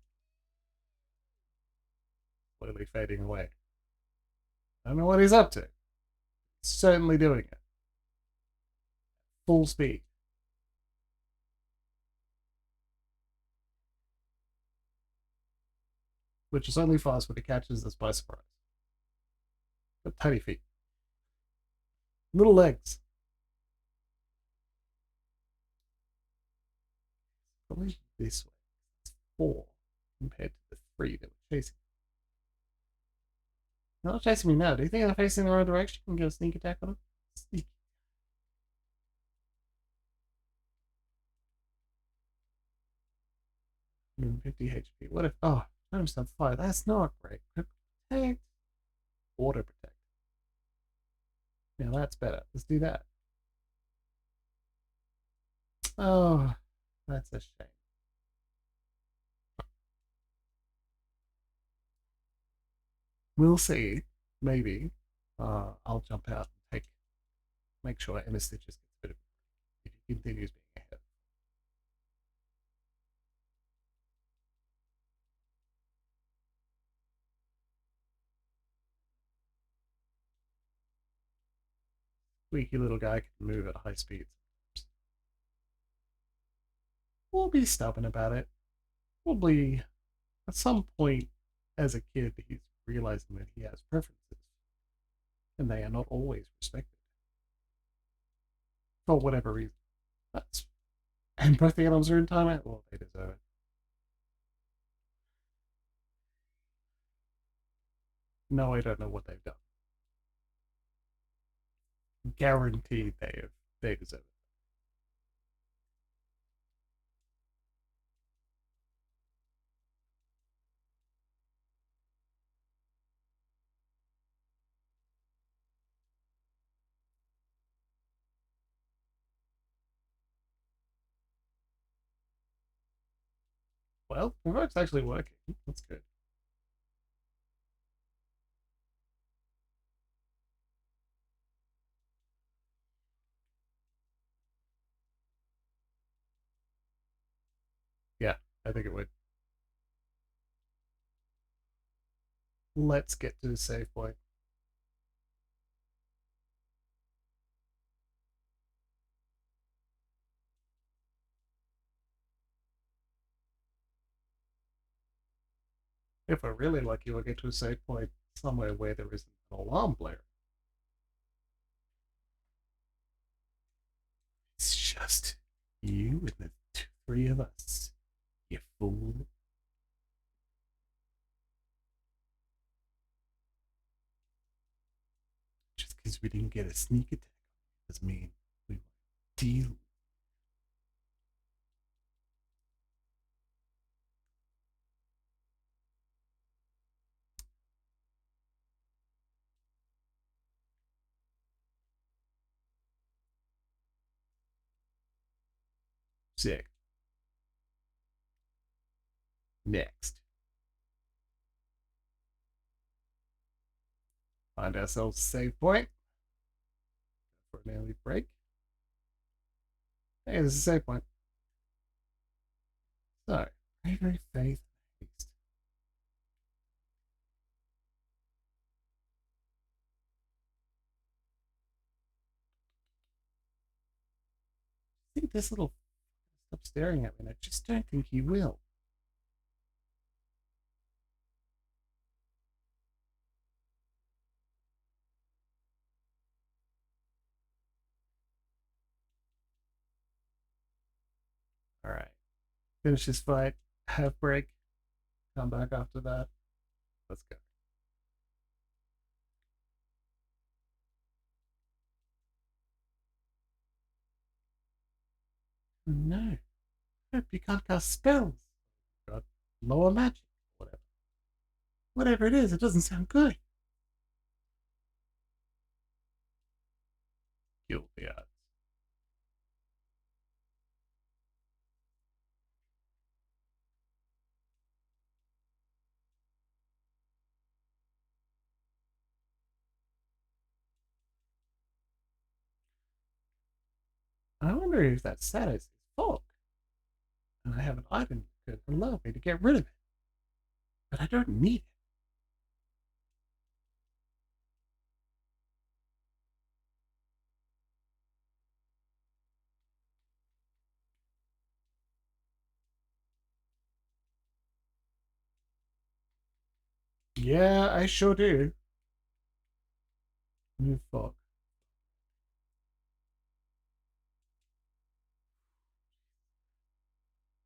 Slowly fading away. I don't know what he's up to. He's certainly doing it. Full speed. Which is only fast when it catches us by surprise. Got tiny feet. Little legs. Probably this way. It's 4 compared to the 3 that we're chasing. They're not chasing me now. Do you think I'm facing the wrong direction and get a sneak attack on him? Sneak. 150 HP. What if... Oh, I'm on fire. That's not great. Protect. Auto protect. Now that's better. Let's do that. Oh, that's a shame. We'll see. Maybe. I'll jump out and make sure Emma Stitches gets a bit of if he continues being ahead. Squeaky little guy can move at high speeds. We'll be stubborn about it. Probably at some point as a kid he's realizing that he has preferences. And they are not always respected. For whatever reason. That's and both the animals are in timeout. Well, they deserve it. No, I don't know what they've done. Guaranteed they deserve it. Well, the work's actually working. That's good. Yeah, I think it would. Let's get to the save point. If we're really lucky, we'll get to a save point somewhere where there isn't an alarm blare. It's just you and the 3 of us. You fool. Just because we didn't get a sneak attack doesn't mean we won't deal. Sick. Next. Find ourselves a save point. For an early break. Hey, this is a save point. So, bravery, faith, haste. I think this little stop staring at me, and I just don't think he will. Finish this fight. Have break. Come back after that. Let's go. No. Hope you can't cast spells. Got lower magic. Whatever. Whatever it is, it doesn't sound good. Kill the odds. I wonder if that Sato is fog. And I have an item that could allow me to get rid of it. But I don't need it. Yeah, I sure do. New fog.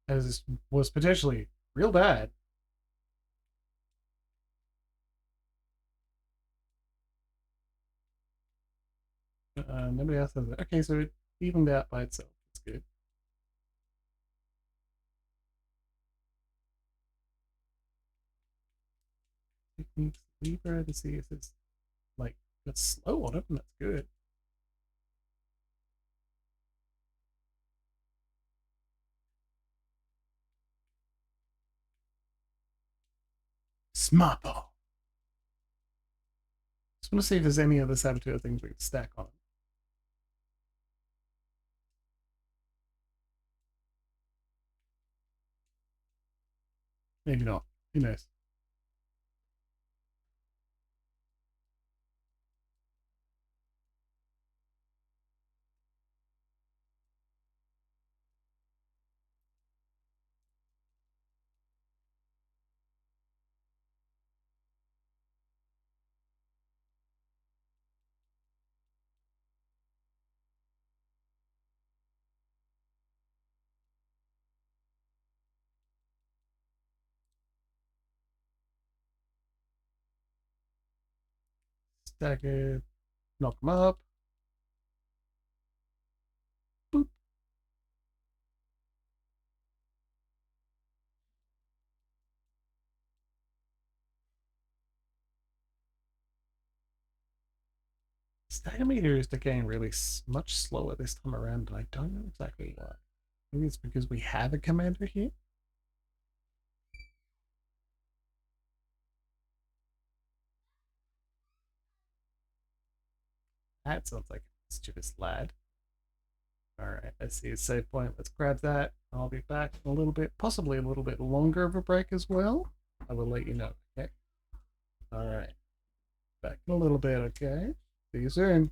As this was potentially real bad. Nobody else has it. Okay, so it evened out by itself. That's good. Techniques Libra to see if it's like it's slow on it, and that's good. Smart ball. Just want to see if there's any other saboteur things we can stack on it. Maybe not. Who knows? Stack it. Knock them up. Boop. Stagger is decaying really much slower this time around, and I don't know exactly why. Maybe it's because we have a commander here. That sounds like a mischievous lad. Alright, I see a save point. Let's grab that. I'll be back in a little bit, possibly a little bit longer of a break as well. I will let you know, okay? Alright. Back in a little bit, okay? See you soon.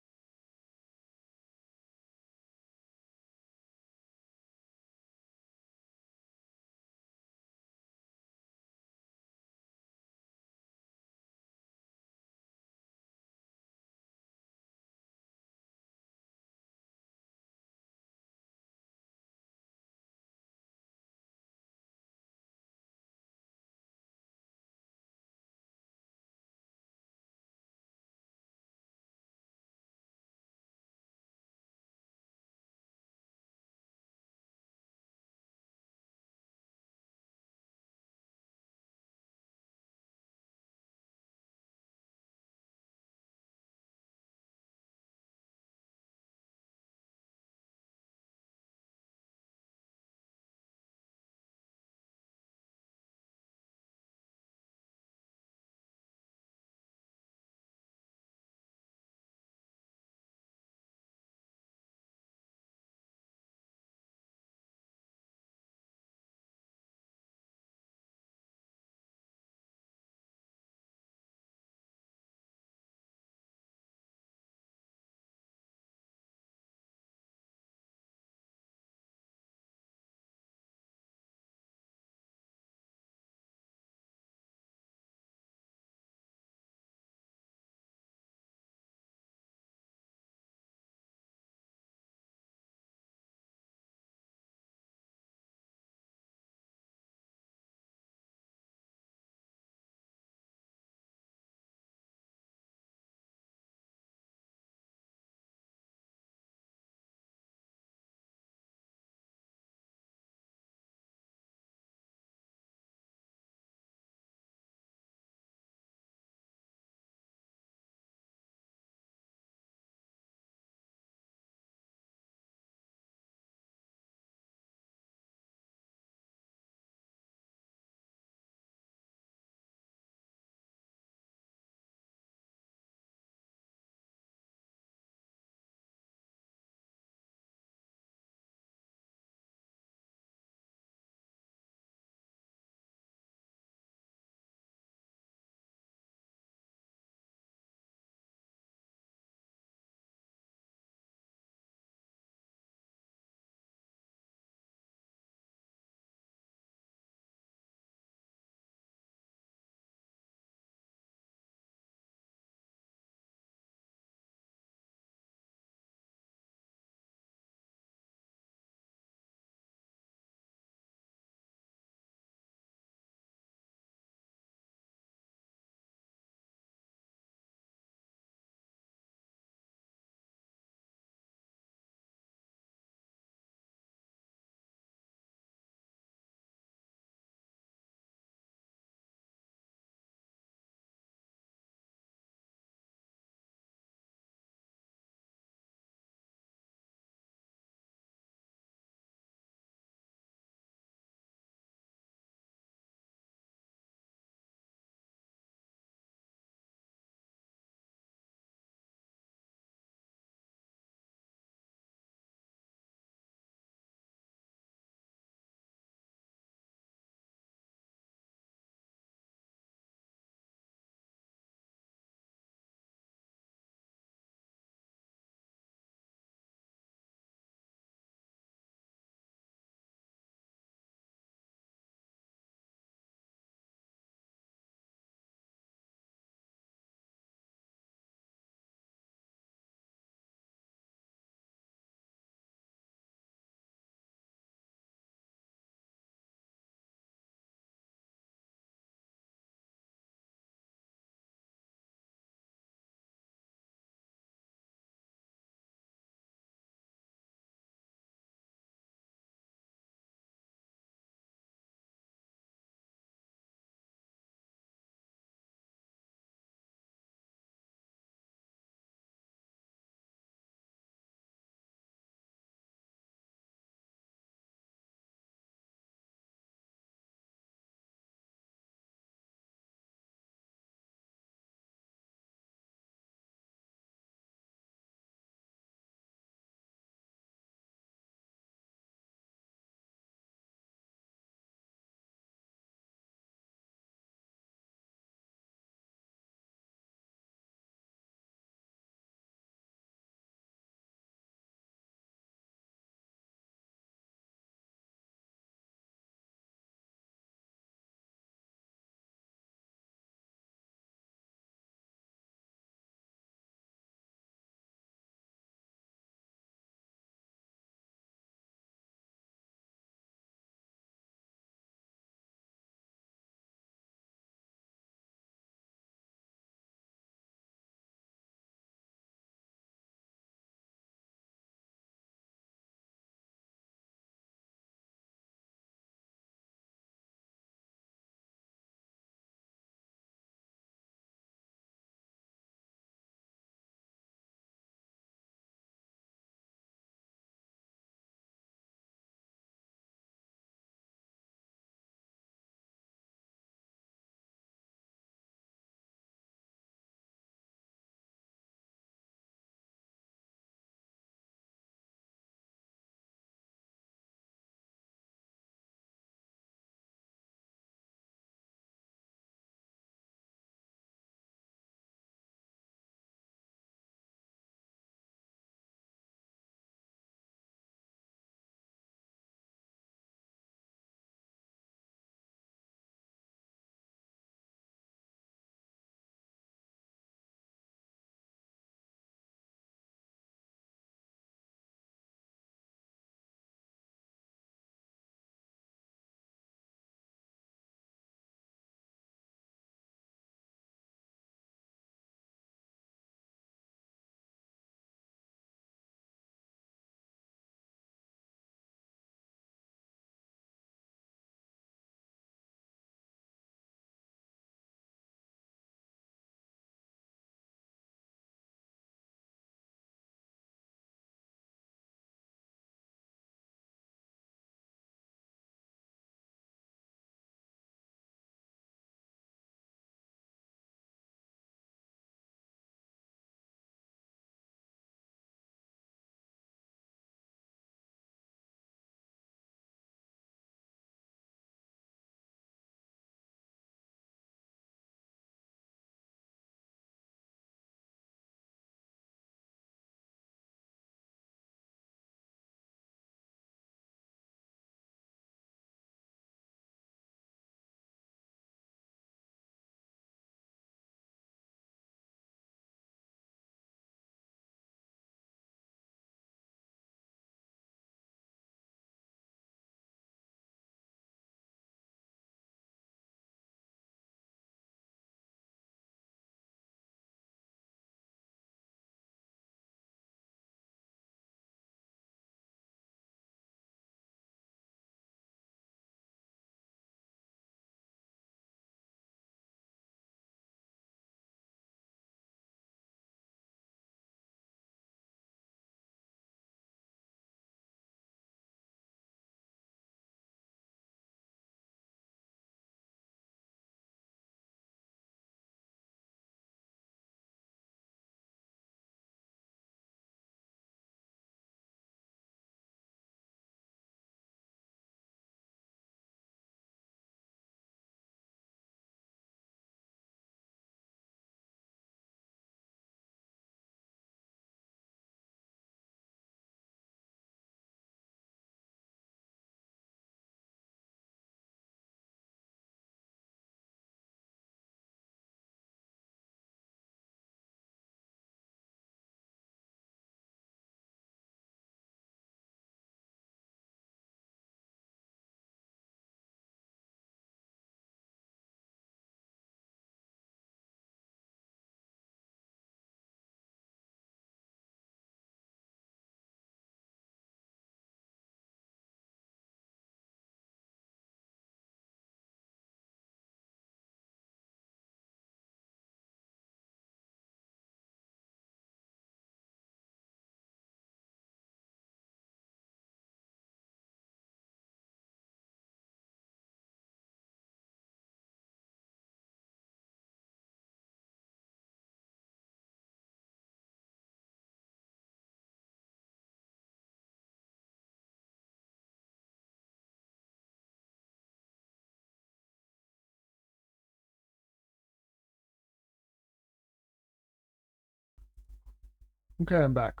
Okay, I'm back.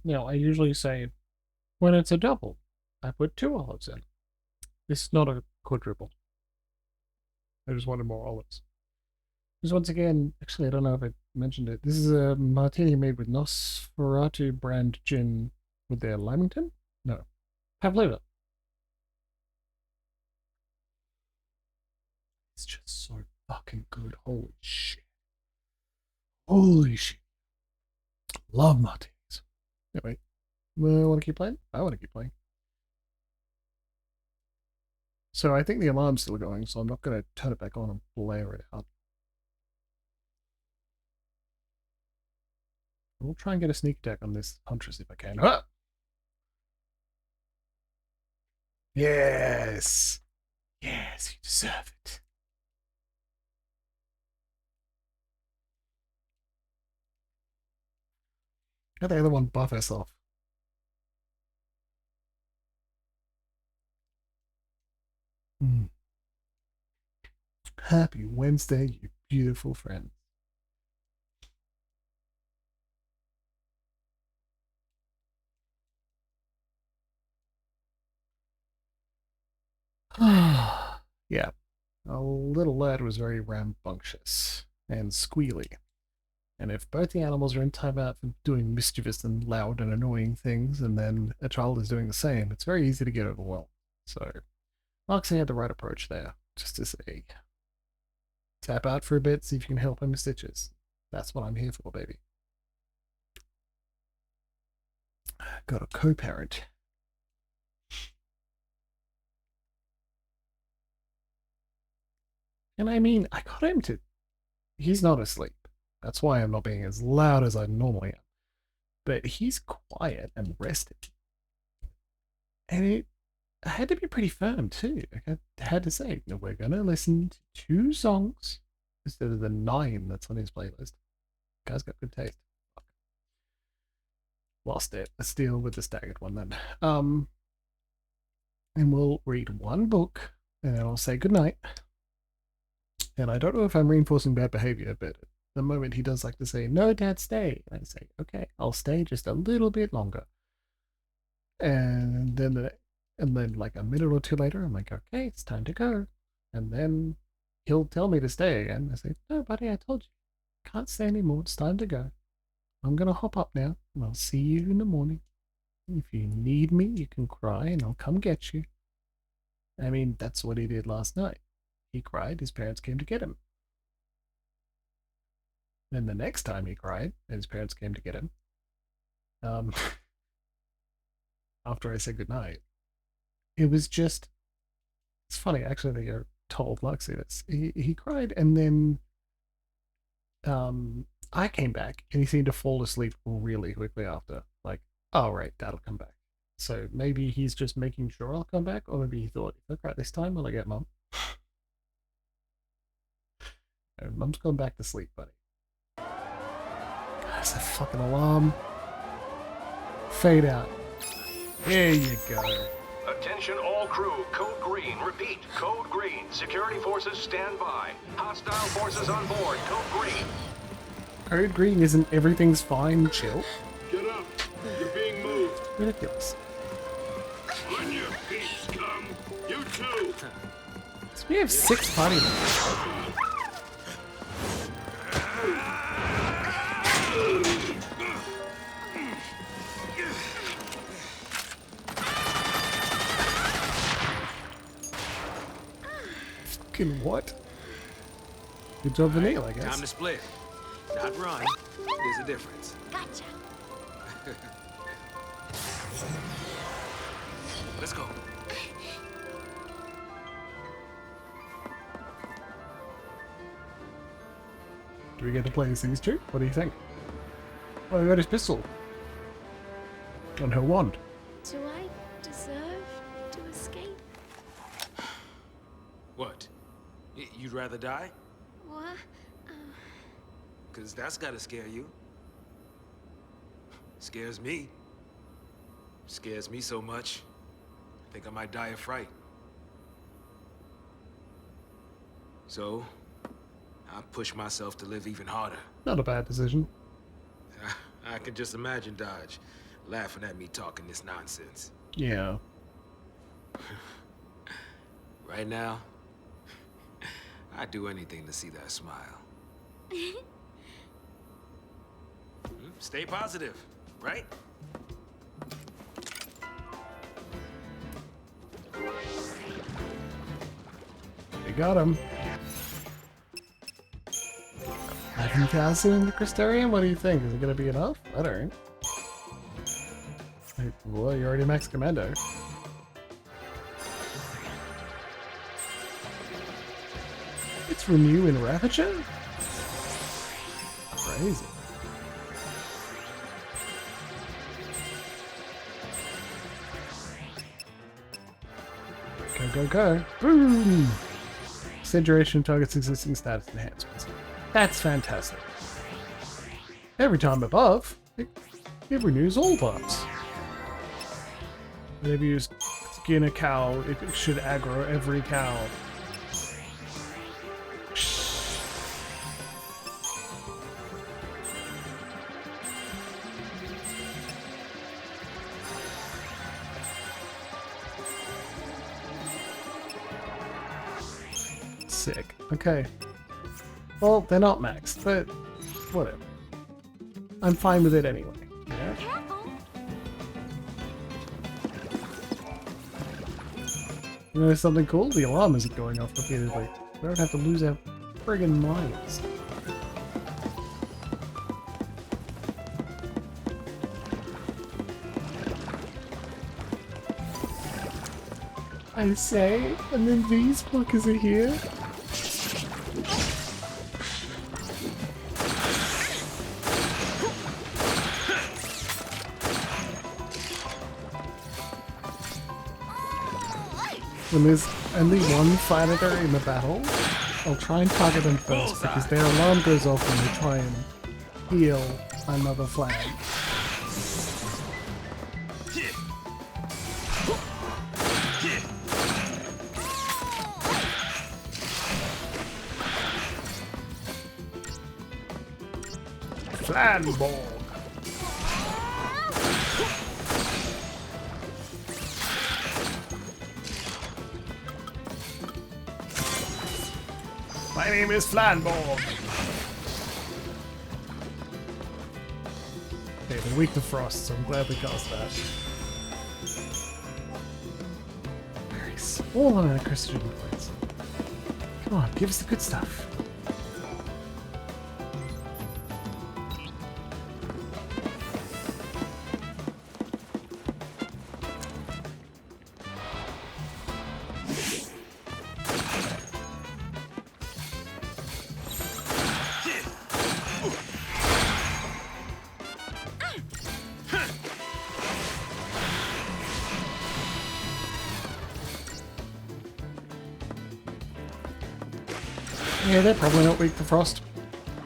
Now, I usually say when it's a double, I put 2 olives in. This is not a quadruple. I just wanted more olives. Because once again, actually, I don't know if I mentioned it. This is a martini made with Nosferatu brand gin with their Lamington? No. Pavlova. It's just so fucking good. Holy shit. Holy shit. Love martinis. Anyway, want to keep playing? I want to keep playing. So I think the alarm's still going, so I'm not going to turn it back on and blare it out. We'll try and get a sneak attack on this Huntress if I can. Ah! Yes! Yes, you deserve it. Let the other one buff herself. Happy Wednesday, you beautiful friend. Yeah, a little lad was very rambunctious and squealy. And if both the animals are in timeout for doing mischievous and loud and annoying things, and then a child is doing the same, it's very easy to get overwhelmed. So, Moxie had the right approach there, just to say, tap out for a bit, see if you can help him with stitches. That's what I'm here for, baby. Got a co-parent. And I mean, I got him to... He's not asleep. That's why I'm not being as loud as I normally am. But he's quiet and rested. And I had to be pretty firm too. I had to say, no, we're going to listen to 2 songs instead of the 9 that's on his playlist. Guy's got good taste. Fuck. Lost it. Let's deal with the staggered one then. And we'll read 1 book, and then I'll say goodnight. And I don't know if I'm reinforcing bad behavior, but at the moment he does like to say, no, Dad, stay. And I say, okay, I'll stay just a little bit longer. And then like a minute or 2 later, I'm like, okay, it's time to go. And then he'll tell me to stay again. I say, no, buddy, I told you. Can't stay anymore. It's time to go. I'm going to hop up now, and I'll see you in the morning. If you need me, you can cry, and I'll come get you. I mean, that's what he did last night. He cried, his parents came to get him. Then the next time he cried, and his parents came to get him, after I said goodnight, it was just, it's funny actually that you're told Luxie this. He cried, and then I came back, and he seemed to fall asleep really quickly after. Like, oh right, Dad'll come back. So maybe he's just making sure I'll come back, or maybe he thought, if I cry this time, will I get Mum? Mum's going back to sleep, buddy. That's a fucking alarm. Fade out. There you go. Attention all crew, code green. Repeat, code green. Security forces stand by. Hostile forces on board, code green. Code green isn't everything's fine, chill. Get up. You're being moved. Ridiculous. On your feet, scum. You too. So we have 6 party members. Fucking what? Good job, Vanille, I guess. Time to split. Not run. There's a difference. Gotcha. Let's go. Do we get to play as these 2? What do you think? Oh, he got his pistol. On her wand. Do I deserve to escape? What? You'd rather die? What? Because that's gotta scare you. Scares me. Scares me so much. I think I might die of fright. So, I push myself to live even harder. Not a bad decision. I can just imagine Dodge laughing at me talking this nonsense. Yeah. Right now, I'd do anything to see that smile. Stay positive, right? We got him. 11,000 in the Crystarium? What do you think? Is it going to be enough? I don't. Well, you're already max commando. It's renew in Ravager? Crazy. Go, go, go. Boom! Extend duration targets existing status enhancements. That's fantastic. Every time above, it renews all buffs. Whenever you skin a cow, it should aggro every cow. Sick. Okay. Well, they're not maxed, but whatever. I'm fine with it anyway. Yeah? You know something cool? The alarm isn't going off repeatedly. We don't have to lose our friggin' minds. I say, and then these fuckers are here? When there's only one fighter in the battle, I'll try and target them first because their alarm goes off when they try and heal another flag. Flanborg. My name is Flanborg. Okay, they're weak to frost, so I'm glad we cast that. Very small amount of Christian points. Come on, give us the good stuff. Yeah, they're probably not weak to frost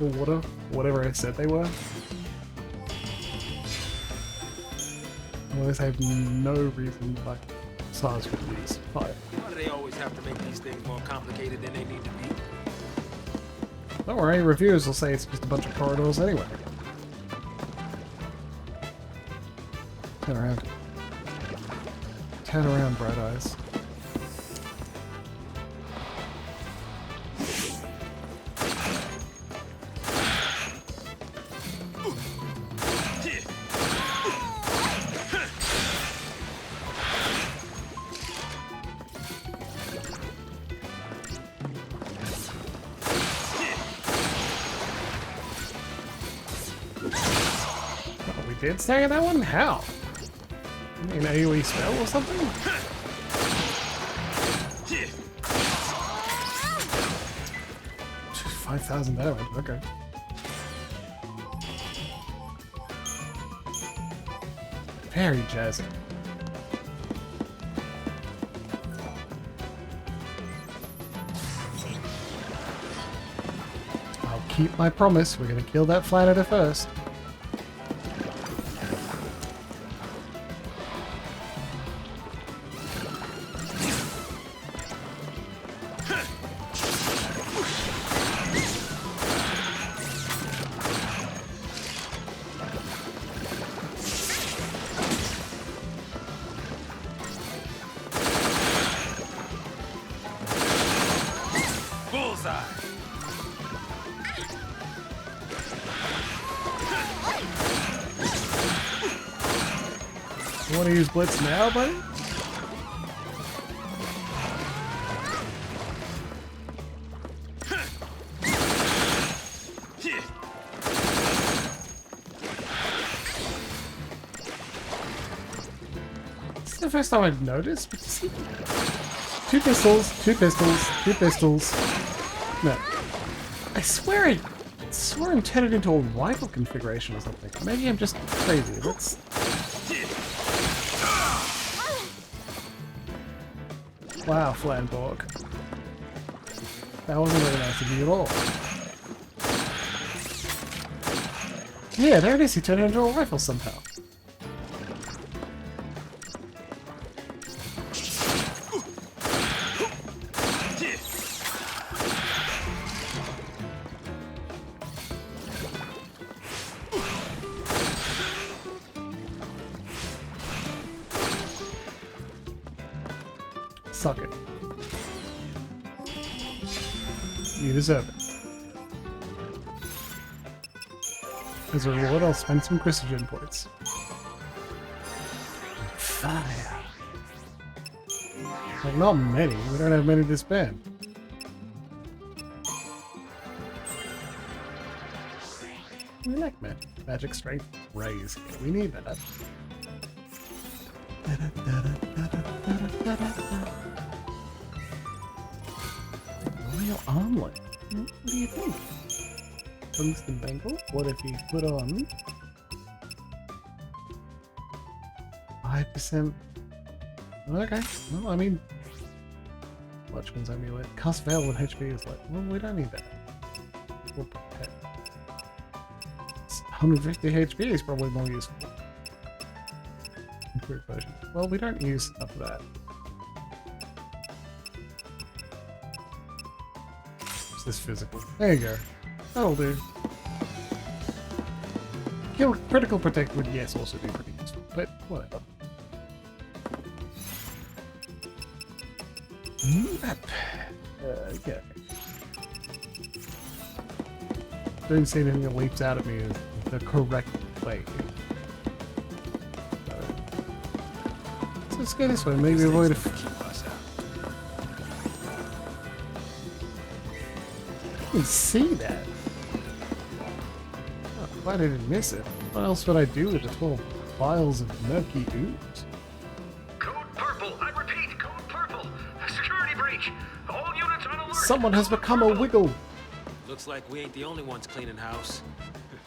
or water, whatever I said they were. Otherwise, I have no reason like SARS would use fire. Why do they always have to make these things more complicated than they need to be? Don't worry, reviewers will say it's just a bunch of corridors anyway. Turn around. Turn around, bright eyes. Did stagger that one? How? An AoE spell or something? 5,000 damage, okay. Very jazzy. I'll keep my promise, we're gonna kill that flat first. Want to use Blitz now, buddy? This is the first time I've noticed. But see, two pistols, two pistols, two pistols. No, I swear I swore and turned it into a rifle configuration or something. Maybe I'm just crazy. Let's. Wow, Flanborg. That wasn't very nice of you at all. Yeah, there it is. He turned it into a rifle somehow. Suck it. You deserve it. As a reward, I'll spend some Christogen points. Fire. Like, not many. We don't have many to spend. We like magic strength raise. We need that. Royal armlet. What do you think? Tungsten bangle? What if you put on 5%? Okay. Well, I mean, Watchman's amulet. Cast Veil with HP is like, well, we don't need that. We'll put that. 150 HP is probably more useful. Improved version. Well, we don't use enough of that. What's this physical? There you go. That'll do. Critical protect would, yes, also be pretty useful, but whatever. Map. Yeah. Don't see anything that leaps out at me as the correct way. So let's go this way, maybe avoid a... I can see that. Oh, glad I didn't miss it. What else would I do with the 12 vials of murky ooze? Code purple. I repeat, code purple. Security breach. All units on alert. Someone has become a wiggle. Looks like we ain't the only ones cleaning house.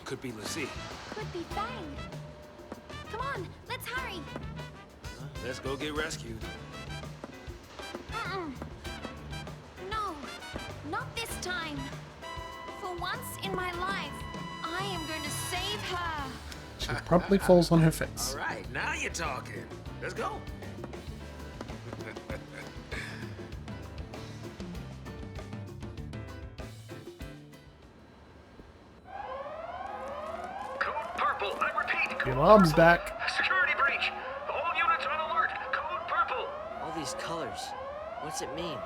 Could be Lucy. Could be Fang. Come on, let's hurry. Let's go get rescued. No, not this time. For once in my life, I am going to save her. She promptly falls on her face. All right, now you're talking. Let's go. Code purple. I repeat. Your arm's back. Security breach. All units on alert. Code purple. All these colors. What's it mean?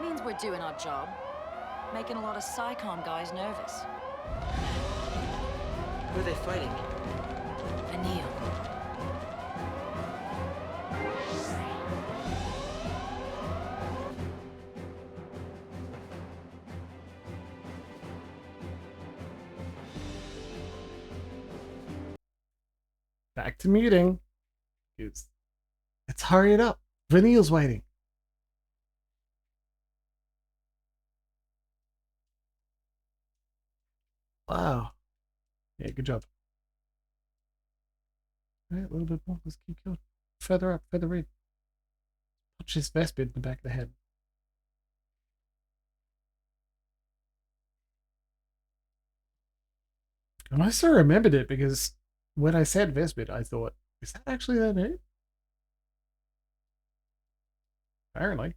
Means we're doing our job. Making a lot of PSICOM guys nervous. Who are they fighting? Anil. Back to meeting. Let's hurry it up. Vanille's waiting. Wow. Yeah, good job. All right, a little bit more. Let's keep going. Further up, further in. Punch this Vespid in the back of the head. And I still remembered it because when I said Vespid, I thought, is that actually their name? Apparently.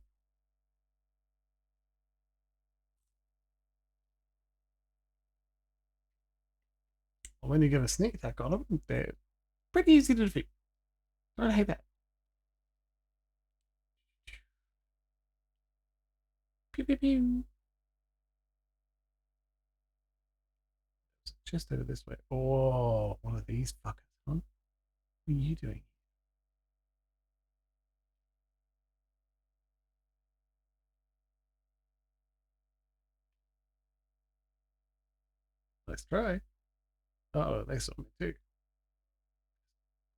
Well, when you give a sneak attack on them, they're pretty easy to defeat. Don't hate that. Pew pew pew. Just over this way. Oh, one of these fuckers, huh? What are you doing? Let's try. Uh-oh, they saw me too.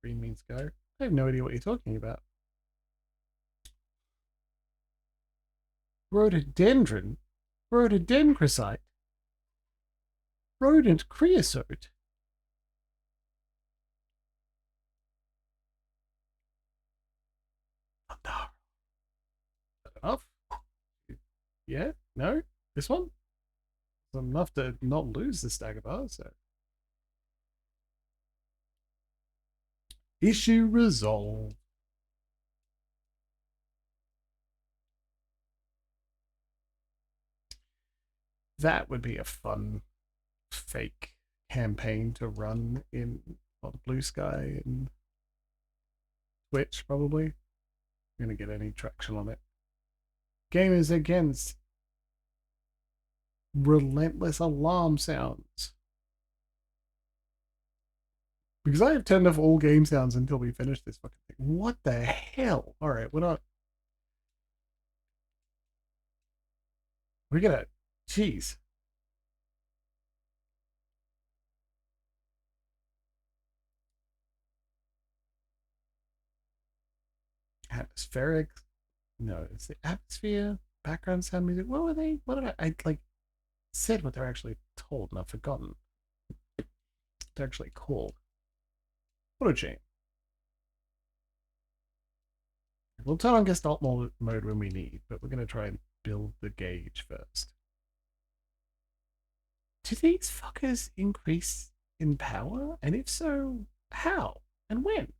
Green means go. I have no idea what you're talking about. Rhododendron? Rhododendrosite? Rodent creosote? Oh, no. Is that enough? Yeah? No? This one? It's enough to not lose the stagger bar, so. Issue resolved. That would be a fun fake campaign to run in Blue Sky and Twitch, probably. I'm gonna get any traction on it. Game is against relentless alarm sounds. Because I have turned off all game sounds until we finish this fucking thing. What the hell? Alright, we're not. We're gonna. Jeez. Atmospheric. No, it's the atmosphere. Background sound music. What were they? What did I like said what they're actually told and I've forgotten. They're actually called. What a shame. We'll turn on Gestalt mode when we need, but we're going to try and build the gauge first. Do these fuckers increase in power? And if so, how and when?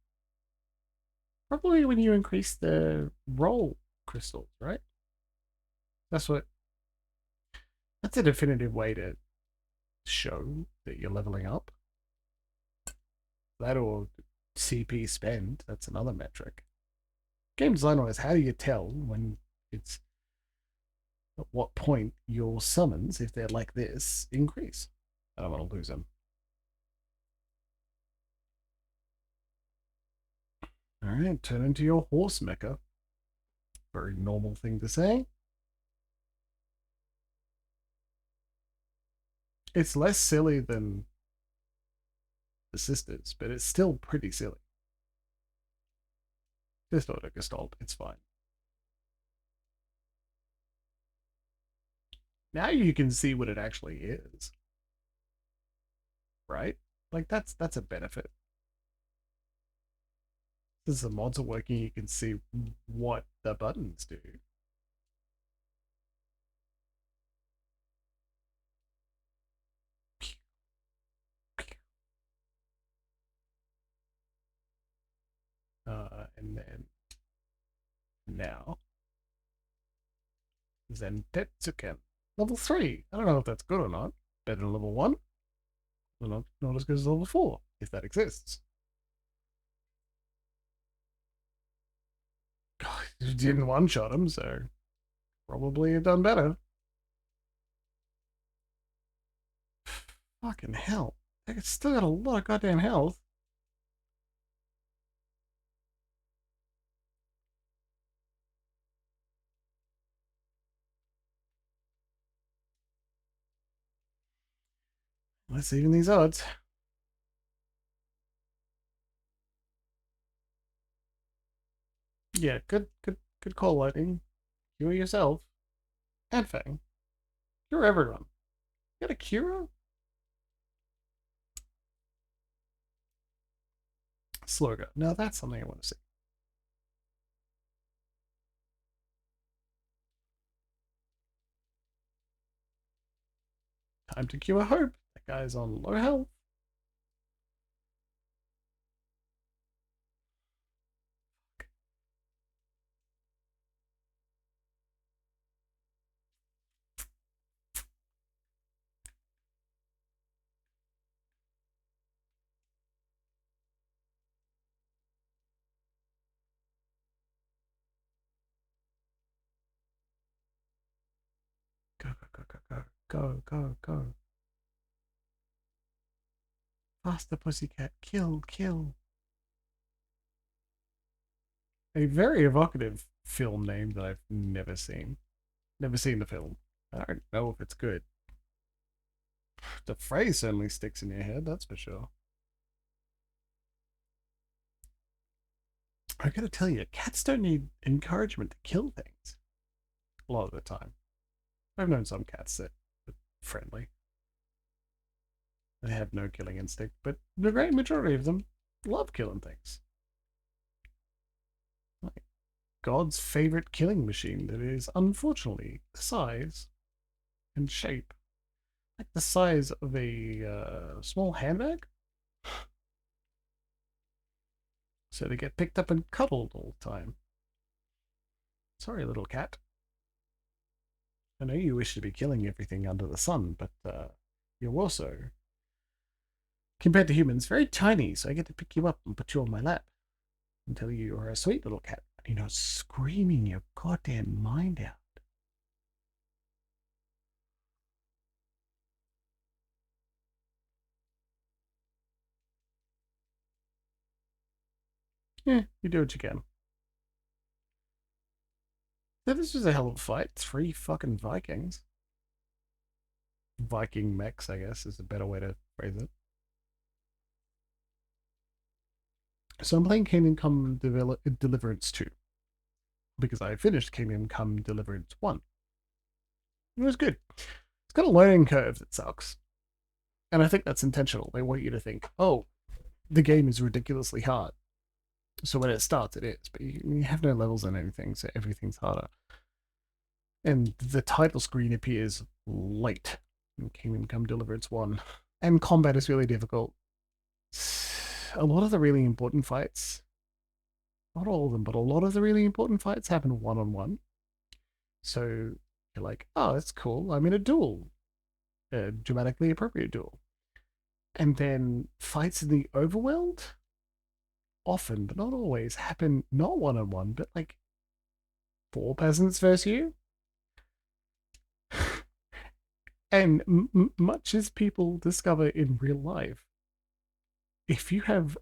Probably when you increase the roll crystals, right? That's a definitive way to show that you're leveling up. That or CP spend, that's another metric. Game design wise, how do you tell when it's at what point your summons, if they're like this, increase? I don't want to lose them. Alright, turn into your horse mecha. Very normal thing to say. It's less silly than the sisters, but it's still pretty silly. Just auto gestalt, it's fine. Now you can see what it actually is. Right? Like that's a benefit. Since the mods are working, you can see what the buttons do. And then now Zentetsuken. Level 3. I don't know if that's good or not. Better than level 1. Well, not as good as level 4, if that exists. God, you didn't one-shot him, so probably have done better. Fucking hell. It's still got a lot of goddamn health. Let's even these odds. Yeah, good call, Lightning. Cure yourself. And Fang. Cure everyone. You got a cure? Slurgo. Now that's something I want to see. Time to cure Hope. That guy's on low health. Go. Faster, pussycat. Kill. A very evocative film name that I've never seen. Never seen the film. I don't know if it's good. The phrase certainly sticks in your head, that's for sure. I gotta tell you, cats don't need encouragement to kill things. A lot of the time. I've known some cats that are friendly. They have no killing instinct, but the great majority of them love killing things. Like God's favorite killing machine that is unfortunately the size and shape like the size of a small handbag. So they get picked up and cuddled all the time. Sorry, little cat. I know you wish to be killing everything under the sun, but you're also, compared to humans, very tiny, so I get to pick you up and put you on my lap and tell you you're a sweet little cat and you're not screaming your goddamn mind out. Yeah, you do what you can. So this was a hell of a fight. 3 fucking Vikings. Viking mechs, I guess, is a better way to phrase it. So I'm playing Kingdom Come Deliverance 2. Because I finished Kingdom Come Deliverance 1. It was good. It's got a learning curve that sucks. And I think that's intentional. They want you to think, oh, the game is ridiculously hard. So when it starts, it is. But you have no levels on anything, so everything's harder. And the title screen appears late in Kingdom Come Deliverance 1. And combat is really difficult. A lot of the really important fights, not all of them, but a lot of the really important fights happen one-on-one. So you're like, oh, that's cool. I'm in a duel. A dramatically appropriate duel. And then fights in the overworld often, but not always, happen not one-on-one, but like 4 peasants versus you. And much as people discover in real life, if you have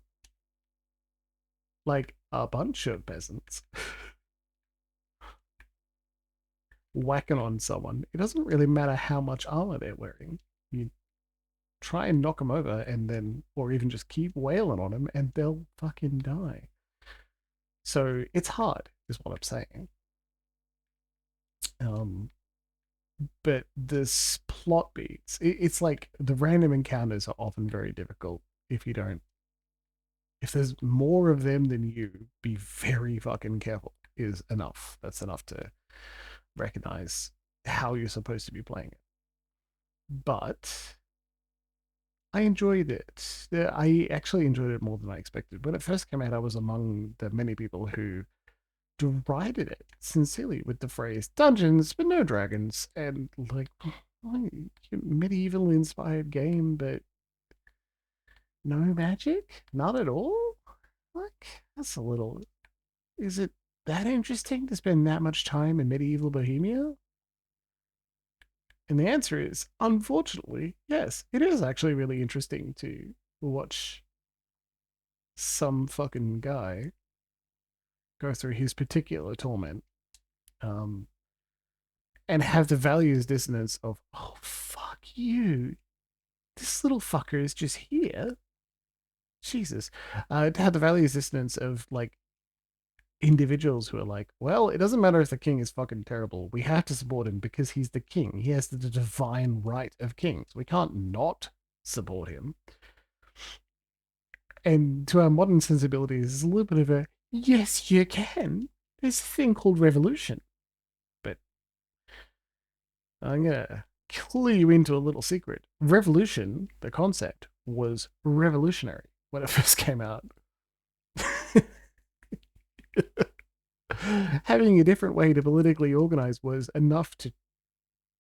like a bunch of peasants whacking on someone, it doesn't really matter how much armor they're wearing. You try and knock them over and then, or even just keep wailing on them and they'll fucking die. So it's hard, is what I'm saying. But this plot beats, it's like the random encounters are often very difficult if there's more of them than you, be very fucking careful is enough. That's enough to recognize how you're supposed to be playing it. But I enjoyed it. I actually enjoyed it more than I expected. When it first came out, I was among the many people who derided it sincerely with the phrase dungeons but no dragons, and like, medieval inspired game but no magic, not at all. Like, that's a little, is it that interesting to spend that much time in medieval Bohemia? And the answer is, unfortunately, yes, it is actually really interesting to watch some fucking guy go through his particular torment, and have the values dissonance of, oh, fuck you. This little fucker is just here. Jesus. To have the values dissonance of, like, individuals who are like, well, it doesn't matter if the king is fucking terrible. We have to support him because he's the king. He has the divine right of kings. We can't not support him. And to our modern sensibilities, it's a little bit of a, yes, you can. There's a thing called revolution. But I'm going to clue you into a little secret. Revolution, the concept, was revolutionary when it first came out. Having a different way to politically organize was enough to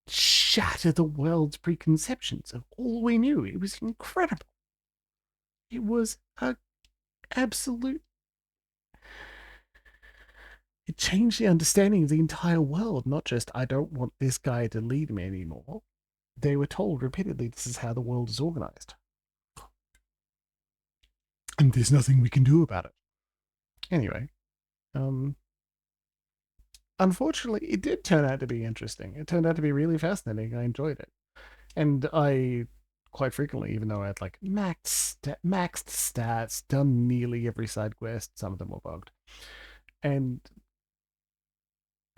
shatter the world's preconceptions of all we knew. It was incredible. It was a absolute... It changed the understanding of the entire world, not just, I don't want this guy to lead me anymore. They were told repeatedly, this is how the world is organized. And there's nothing we can do about it. Anyway, Unfortunately, it did turn out to be interesting. It turned out to be really fascinating. I enjoyed it. And I quite frequently, even though I had like maxed stats, done nearly every side quest, some of them were bugged, and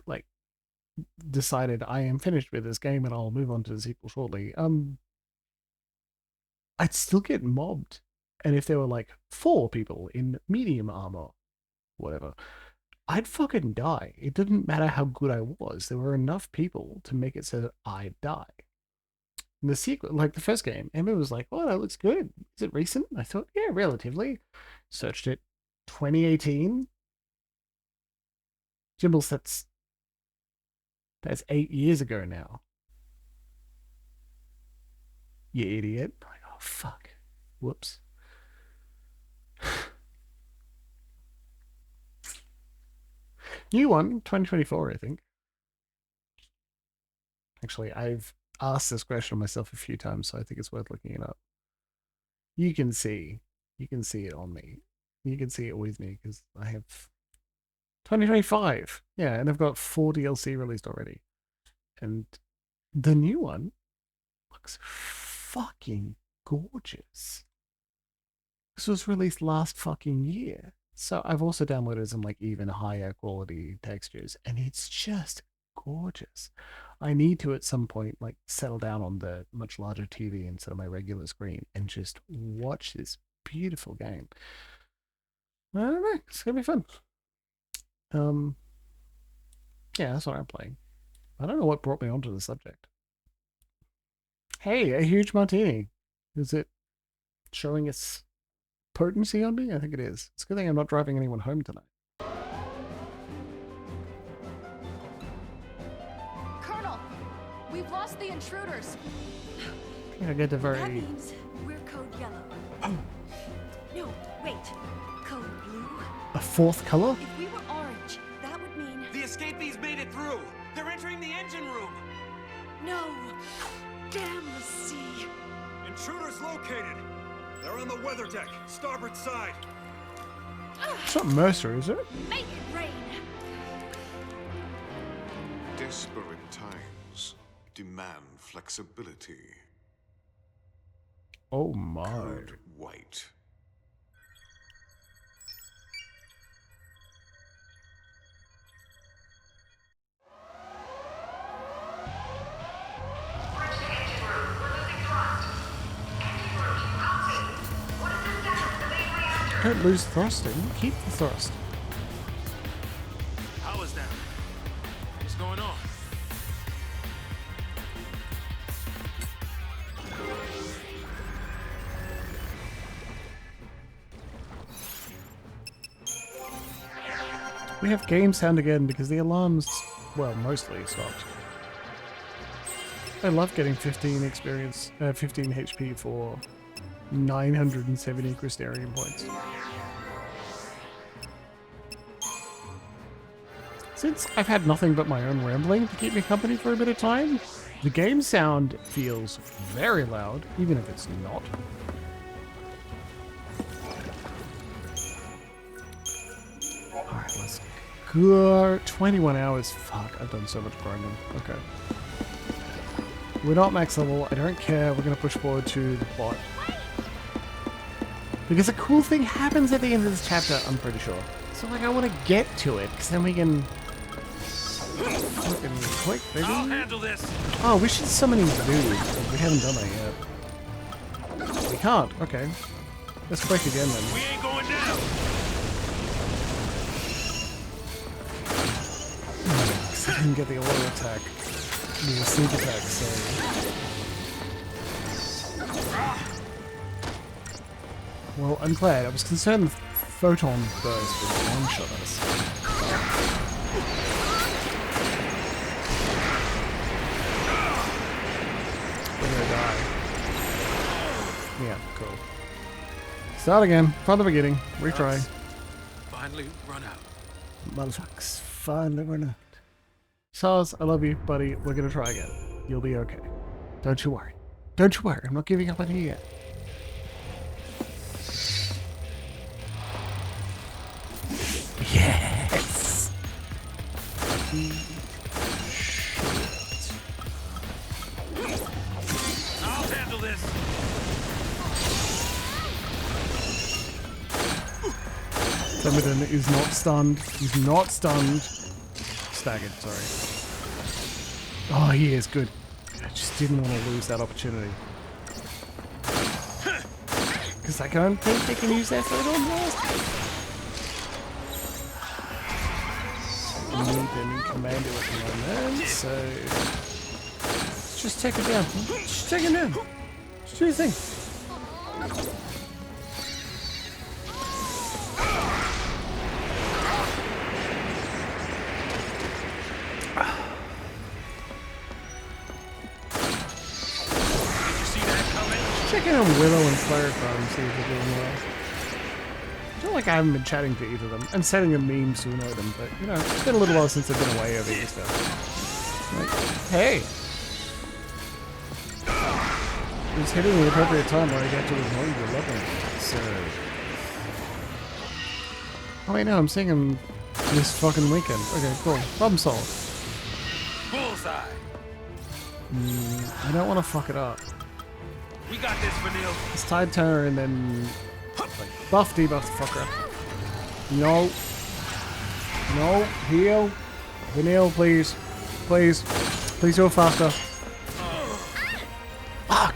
like decided I am finished with this game and I'll move on to the sequel shortly. I'd still get mobbed, and if there were like 4 people in medium armor, whatever, I'd fucking die. It didn't matter how good I was. There were enough people to make it so that I'd die. And the sequel, like the first game, Emma was like, "Oh, that looks good. Is it recent?" I thought, "Yeah, relatively." Searched it, 2018. Jimbles, that's 8 years ago now. You idiot. Like, oh, fuck. Whoops. New one, 2024, I think. Actually, I've asked this question myself a few times, so I think it's worth looking it up. You can see it on me. You can see it with me, because I have 2025. Yeah, and I've got 4 DLC released already. And the new one looks fucking gorgeous. This was released last fucking year. So I've also downloaded some like even higher quality textures, and it's just gorgeous. I need to at some point like settle down on the much larger TV instead of my regular screen and just watch this beautiful game. I don't know, it's gonna be fun. Yeah, that's what I'm playing. I don't know what brought me onto the subject. Hey, a huge martini. Is it showing its potency on me? I think it is. It's a good thing I'm not driving anyone home tonight. Colonel, we've lost the intruders. I get the That very... means we're code yellow. No, wait. Code blue? A 4th color? If we were orange, that would mean... The escapees made it through! They're entering the engine room! No! Damn the sea! Intruders located! They're on the weather deck, starboard side. It's not Mercer, is it? Make it rain. Desperate times demand flexibility. Oh my. Code white. Don't lose thrusting, keep the thrust. How is that? What's going on? We have game sound again because the alarms, well, mostly stopped. I love getting 15 experience, 15 HP for 970 Crystarian points. Since I've had nothing but my own rambling to keep me company for a bit of time, the game sound feels very loud, even if it's not. Alright, let's go. 21 hours. Fuck, I've done so much grinding. Okay. We're not max level. I don't care. We're going to push forward to the plot. Because a cool thing happens at the end of this chapter, I'm pretty sure. So, like, I want to get to it, because then we can... fucking quick, baby. I'll handle this. Oh, we should summon these dudes. We haven't done that yet. We can't. Okay. Let's quick again, then. We ain't going down. Because I didn't get the auto attack. The sneak attack, so... Well, I'm glad. I was concerned the photon burst would one-shot us. We're gonna die. Yeah, cool. Start again. From the beginning. Retry. Finally run out. Motherfuckers. Finally run out. SARS, I love you, buddy. We're gonna try again. You'll be okay. Don't you worry. Don't you worry. I'm not giving up on you yet. Yes! Holy I'll handle this. Thermidon is not stunned. He's not stunned. Staggered, sorry. Oh, he is good. I just didn't want to lose that opportunity. Because I don't think they can use their photon blast. I need a new commander at the moment, so let's just take it down. Just take it down. Just do your thing. Checking on Willow and Firecrown, see if they're doing well. I feel like I haven't been chatting to either of them and sending them memes to annoy them, but you know, it's been a little while since I've been away over Easter. Like, hey! It's hitting the appropriate time where I get to annoy you loving. So. Oh wait, no, I'm seeing him this fucking weekend. Okay, cool. Problem solved. Bullseye. I don't want to fuck it up. We got this, Vanille. It's Tide Turner and then like buff debuff the fucker. No. No. Heal. Vanille, please. Please. Please go faster. Fuck.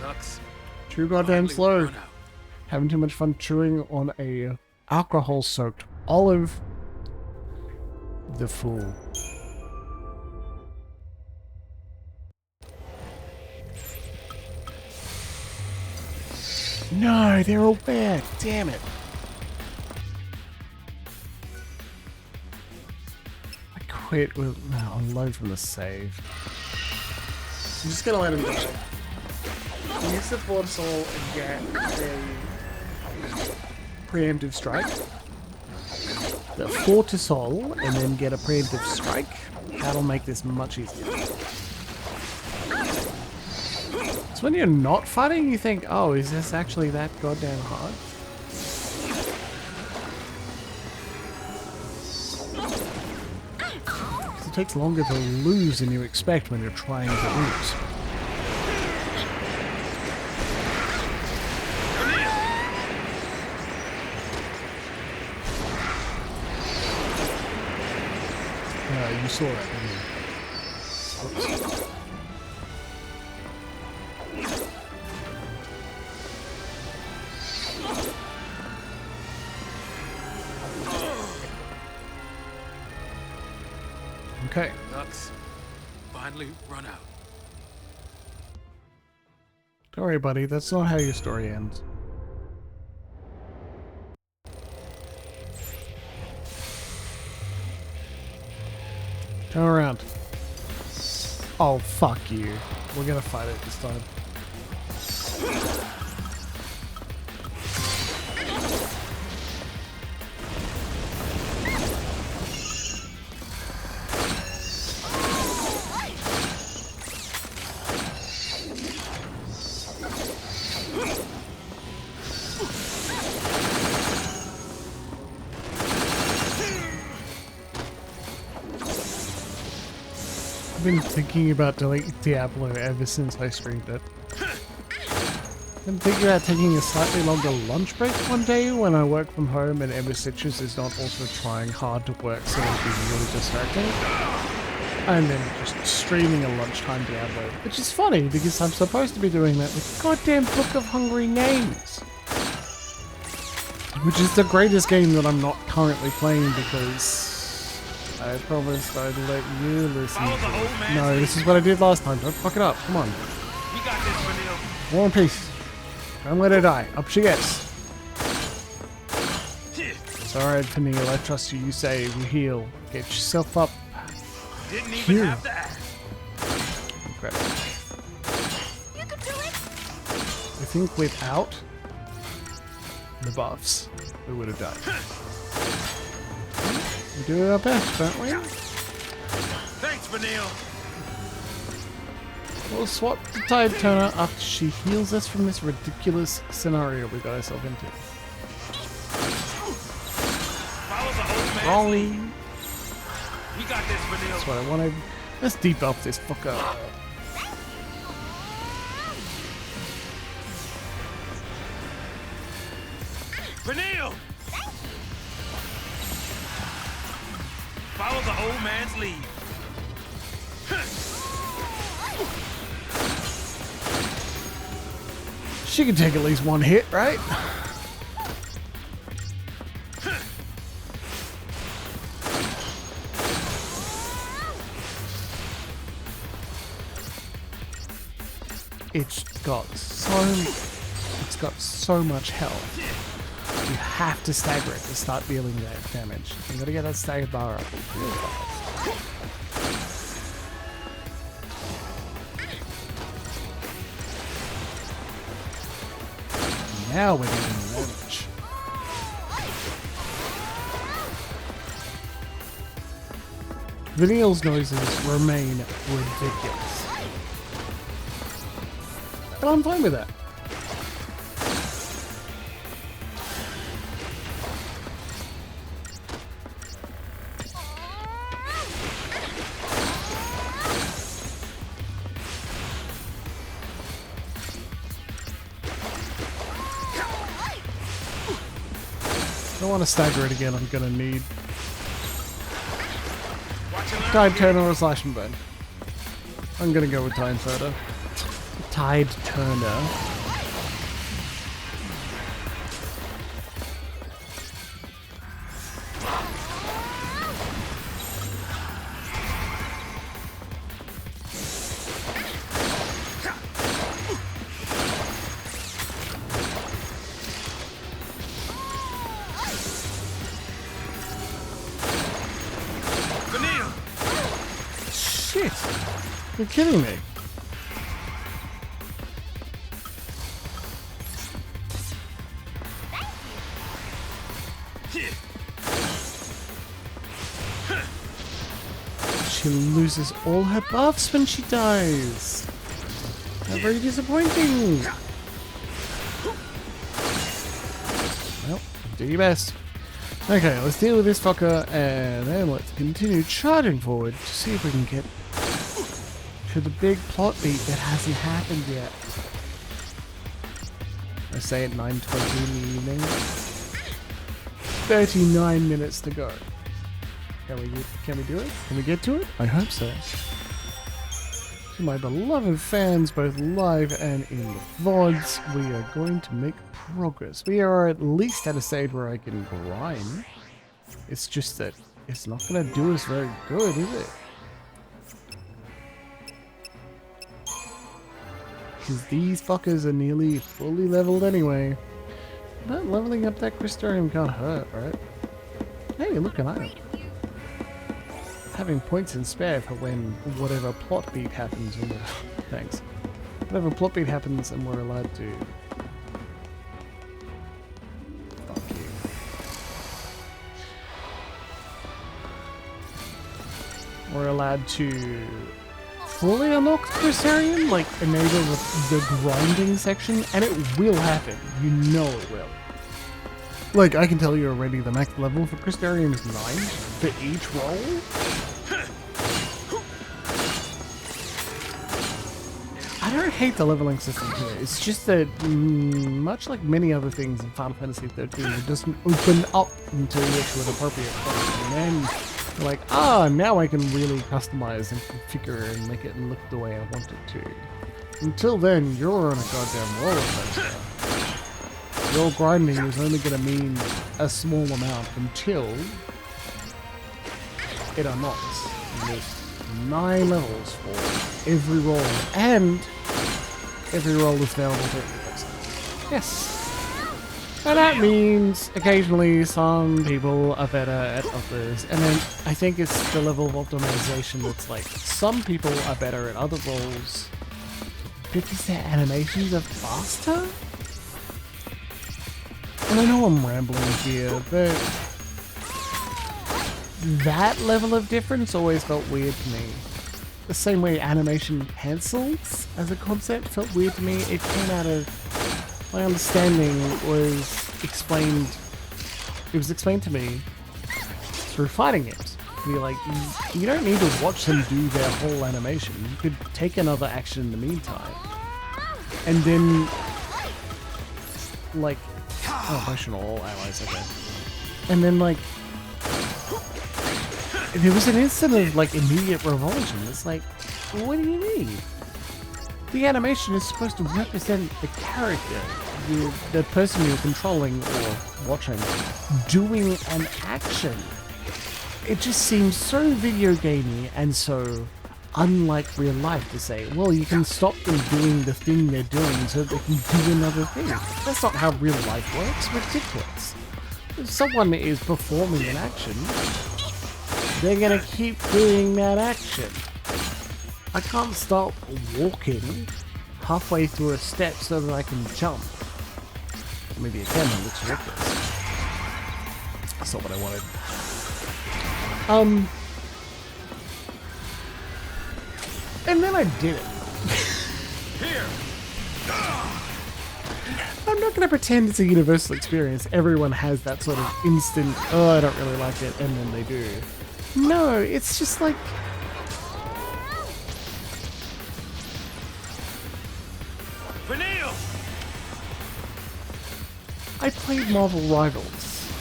Lux. Too goddamn slow. Having too much fun chewing on a alcohol-soaked olive. The fool. No, they're all bad. Damn it. I quit with unload from the save. I'm just gonna let him die. Use the Fortisol and get a preemptive strike. The Fortisol and then get a preemptive strike. That'll make this much easier. So when you're not fighting, you think, oh, is this actually that goddamn hard? Because it takes longer to lose than you expect when you're trying to lose. You saw that, didn't you? Oops. Okay. Lux. Finally run out. Don't worry, buddy. That's not how your story ends. Turn around. Oh, fuck you. We're gonna fight it this time. I've been thinking about deleting Diablo ever since I streamed it. I've been thinking about taking a slightly longer lunch break one day when I work from home and Emma Citrus is not also trying hard to work so that she's really distracting. And then just streaming a lunchtime Diablo. Which is funny because I'm supposed to be doing that with goddamn Book of Hungry Names. Which is the greatest game that I'm not currently playing because I promised I'd let you listen to it. No, this is what I did last time. Don't fuck it up. Come on. We got this, Vanille. War and peace. Don't let her die. Up she gets. It's alright, Vanille. I trust you. You save. You heal. Get yourself up. Didn't even have to ask. Incredible. I think without the buffs, we would have died. We do our best, don't we? Thanks, Vanille. We'll swap the Tide Turner after she heals us from this ridiculous scenario we got ourselves into. Follow the old man. Rolling. We got this, Vanille. That's what I wanted. Let's debuff this fucker. Vanille! Follow the old man's lead. She can take at least one hit, right? It's got so much health. You have to stagger it to start dealing that damage. You gotta get that staggered bar up real fast. Now we're getting damage. Vanille's noises remain ridiculous. But I'm fine with that. I don't want to stagger it again. I'm gonna need Tide Turner or Slash and Burn. I'm gonna go with Tide Turner. Tide Turner. Shit! You're kidding me. She loses all her buffs when she dies. How very disappointing. Well, do your best. Okay, let's deal with this fucker and then let's continue charging forward to see if we can get to the big plot beat that hasn't happened yet. I say at 9:20 in the evening. 39 minutes to go. Can we do it? Can we get to it? I hope so. To my beloved fans, both live and in the VODs, we are going to make progress. We are at least at a stage where I can grind. It's just that it's not going to do us very good, is it? Because these fuckers are nearly fully leveled anyway. But leveling up that crystarium can't hurt, right? Hey, look, an item. Having points in spare for when whatever plot beat happens when we're... Thanks. Whatever plot beat happens and we're allowed to... Fuck you. We're allowed to... fully unlock the crystarium? Like, enable the grinding section? And it will happen. You know it will. Like, I can tell you already the max level for crystarium is 9 for each roll. I don't hate the leveling system here. It's just that, much like many other things in Final Fantasy XIII, it doesn't open up until you get to an appropriate point. And then you're like, now I can really customize and configure and make it look the way I want it to. Until then, you're on a goddamn roller coaster. Your grinding is only going to mean a small amount until it unlocks. And there's 9 levels for every roll, and every roll is available for every person. Yes. And that means occasionally some people are better at others, and then I think it's the level of optimization that's like, some people are better at other roles because their animations are faster? And I know I'm rambling here, but that level of difference always felt weird to me. The same way animation pencils as a concept felt weird to me. It came out of... my understanding was explained... it was explained to me through fighting games. Be like, you don't need to watch them do their whole animation. You could take another action in the meantime. And then, like, oh, emotional all allies, okay. And then, like, there was an instant of, like, immediate revulsion. It's like, what do you mean? The animation is supposed to represent the character, the person you're controlling or watching, doing an action. It just seems so video gamey and so unlike real life to say, well, you can stop them doing the thing they're doing so they can do another thing. That's not how real life works. Ridiculous. If someone is performing an action, they're gonna keep doing that action. I can't start walking halfway through a step so that I can jump. Maybe I can, it looks ridiculous. That's not what I wanted. And then I did it. Here. I'm not going to pretend it's a universal experience. Everyone has that sort of instant, oh, I don't really like it, and then they do. No, it's just like... Vanille! I played Marvel Rivals,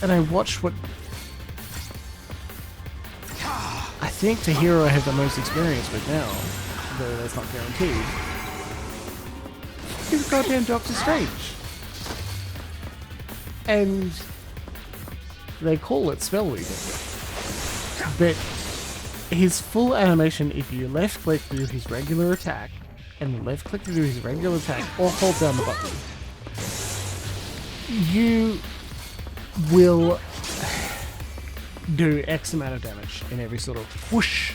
and I watched what I think the hero I have the most experience with now, though that's not guaranteed, is goddamn Doctor Strange. And they call it spell weaving, but his full animation, if you left click to do his regular attack, and left click to do his regular attack, or hold down the button, you will do X amount of damage in every sort of whoosh,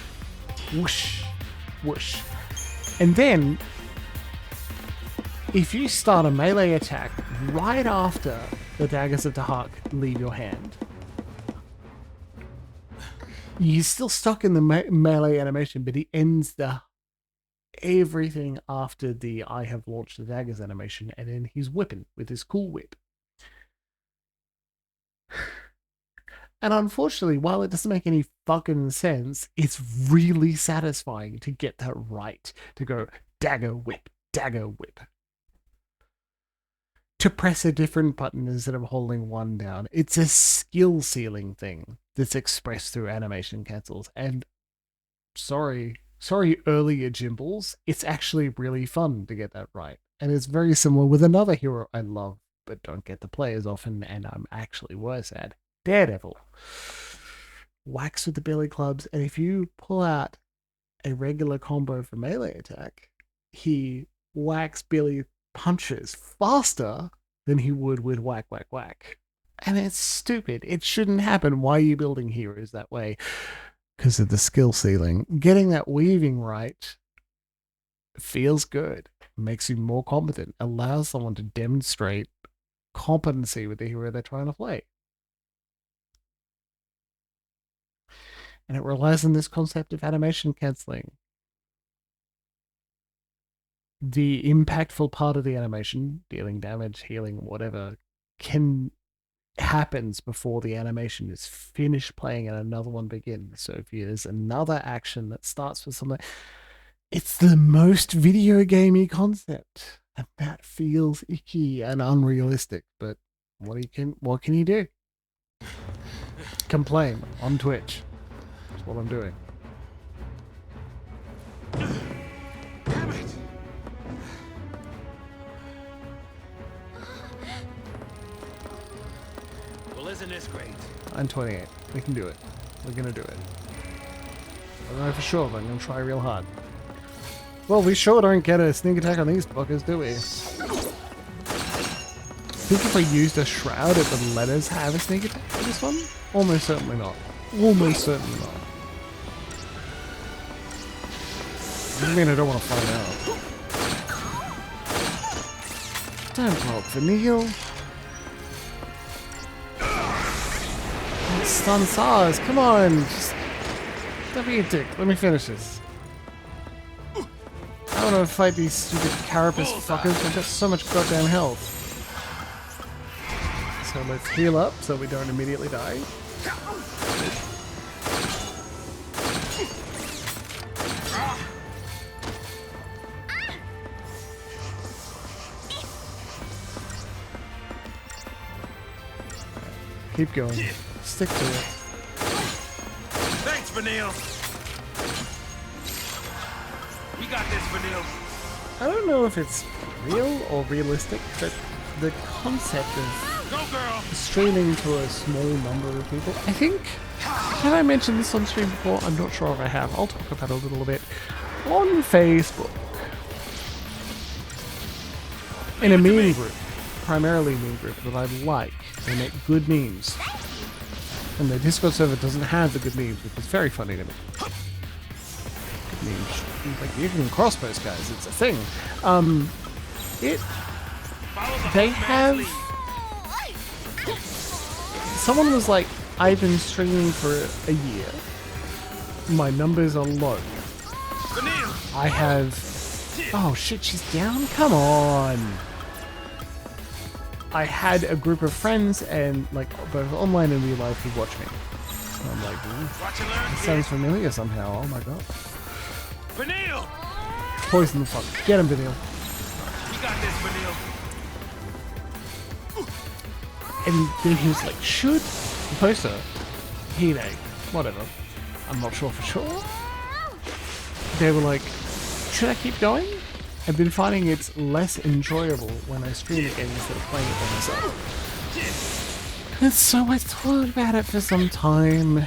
whoosh, whoosh. And then, if you start a melee attack right after the daggers of Tahak leave your hand, you're still stuck in the melee animation, but he ends the everything after the I have launched the daggers animation, and then he's whipping with his cool whip. And unfortunately, while it doesn't make any fucking sense, it's really satisfying to get that right. To go dagger whip, dagger whip. To press a different button instead of holding one down. It's a skill ceiling thing that's expressed through animation cancels. And sorry earlier Jimbles, it's actually really fun to get that right. And it's very similar with another hero I love, but don't get to play as often, and I'm actually worse at. Daredevil. Whacks with the billy clubs, and if you pull out a regular combo for melee attack, he whacks billy punches faster than he would with whack, whack, whack. And it's stupid. It shouldn't happen. Why are you building heroes that way? Because of the skill ceiling. Getting that weaving right feels good. Makes you more competent. Allows someone to demonstrate competency with the hero they're trying to play. And it relies on this concept of animation cancelling. The impactful part of the animation, dealing damage, healing, whatever, happens before the animation is finished playing and another one begins. So if there's another action that starts with something, it's the most video gamey concept. And that feels icky and unrealistic. But what can you do? Complain on Twitch. That's what I'm doing. Damn it! Well, isn't this great? I'm 28. We can do it. We're gonna do it. I don't know for sure, but I'm gonna try real hard. Well, we sure don't get a sneak attack on these fuckers, do we? I think if I used a shroud, it would let us have a sneak attack for this one? Almost certainly not. Almost certainly not. I mean, I don't want to find out. Don't blow up Vanille. Stun SARS, come on! Just don't be a dick. Let me finish this. I don't want to fight these stupid carapace fuckers. They've got so much goddamn health. So let's heal up so we don't immediately die. Keep going. Stick to it. Thanks, Vanille. We got this, Vanille. I don't know if it's real or realistic, but the concept of Go, girl. streaming to a small number of people, I think, have I mentioned this on stream before? I'm not sure if I have. I'll talk about it a little bit. On Facebook. In a meme group, primarily meme group that I like. They make good memes. And the Discord server doesn't have the good memes, which is very funny to me. Good memes. Like, you can cross post, guys. It's a thing. They have... Someone was like, I've been streaming for a year. My numbers are low. I have... Oh shit, she's down? Come on! I had a group of friends and, like, both online and real life who watch me. And I'm like, this sounds familiar somehow. Oh my god. Vanille! Poison the fuck. Get him, Vanille. We got this, Vanille. And then he was like, should the poster, Hide, whatever, I'm not sure for sure. They were like, should I keep going? I've been finding it's less enjoyable when I stream a game instead of playing it by myself. And so I thought about it for some time.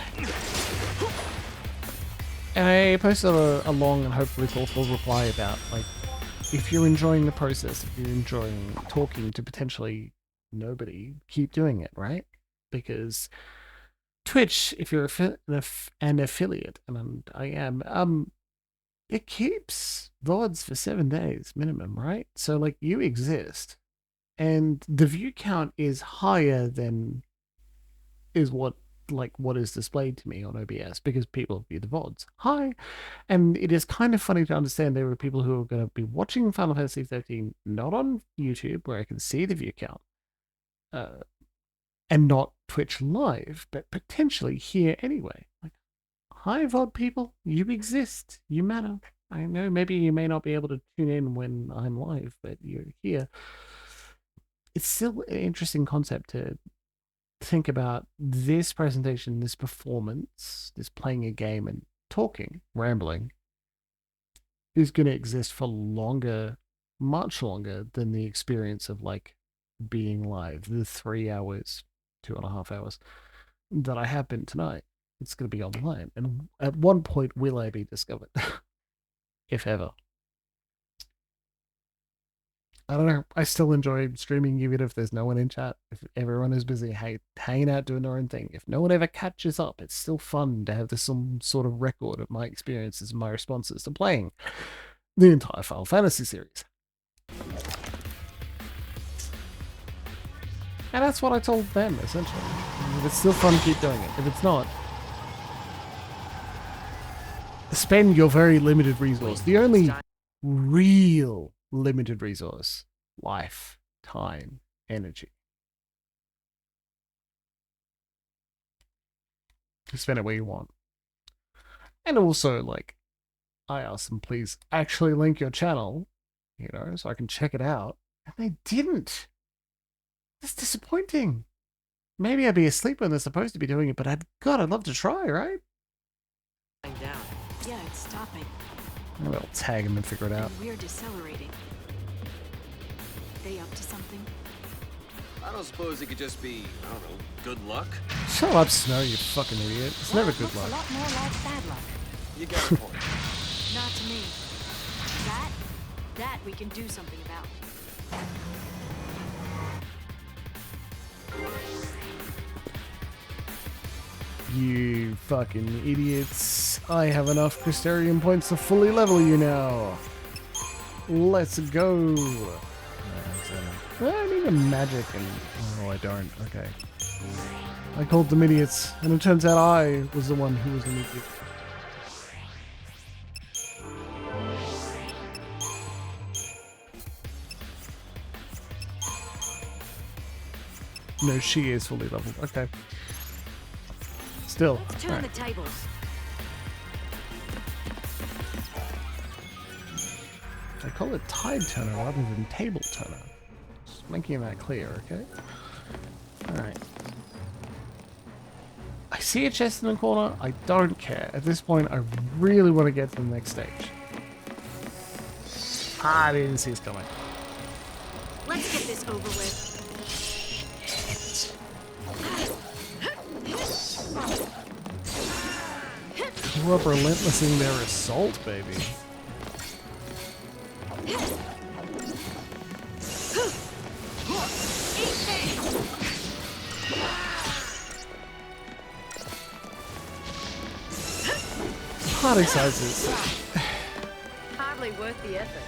And I posted a long and hopefully thoughtful reply about, like, if you're enjoying the process, if you're enjoying talking to potentially nobody, keep doing it, right? Because Twitch, if you're an affiliate, and I am, it keeps VODs for 7 days minimum, right? So, like, you exist, and the view count is higher than what is displayed to me on OBS because people view the VODs. Hi, and it is kind of funny to understand there are people who are going to be watching Final Fantasy XIII not on YouTube where I can see the view count, and not Twitch live, but potentially here anyway. Like, hi VOD people, you exist, you matter. I know maybe you may not be able to tune in when I'm live, but you're here. It's still an interesting concept to think about. This presentation, this performance, this playing a game and talking, rambling, is going to exist for longer, much longer than the experience of, like, being live, the 3 hours, 2.5 hours that I have been tonight. It's going to be online, and at one point will I be discovered? If ever. I don't know. I still enjoy streaming even if there's no one in chat. If everyone is busy hanging out doing their own thing. If no one ever catches up, it's still fun to have some sort of record of my experiences and my responses to playing the entire Final Fantasy series. And that's what I told them, essentially. If it's still fun, keep doing it. If it's not, spend your very limited resource. The only real limited resource. Life, time, energy. You spend it where you want. And also, like, I asked them, please actually link your channel, you know, so I can check it out. And they didn't. That's disappointing. Maybe I'd be asleep when they're supposed to be doing it, but I'd love to try, right? Down. Yeah, it's stopping. Maybe I'll tag them and figure it out. We're decelerating. They up to something? I don't suppose it could just be, I don't know, good luck? Shut up, Snow, you fucking idiot. It's never good luck. A lot more like bad luck. You got a point. Not to me. That we can do something about. You fucking idiots. I have enough Crystarium points to fully level you now. Let's go. I need a magic and... Oh, I don't. Okay. I called them idiots, and it turns out I was the one who was an idiot. No, she is fully leveled. Okay. Still. Let's turn the tables. call it tide turner rather than table turner. Just making that clear, okay? Alright. I see a chest in the corner. I don't care. At this point, I really want to get to the next stage. I didn't see it coming. Let's get this over with. Who are relentless in their assault, baby. Party sizes. Hardly worth the effort.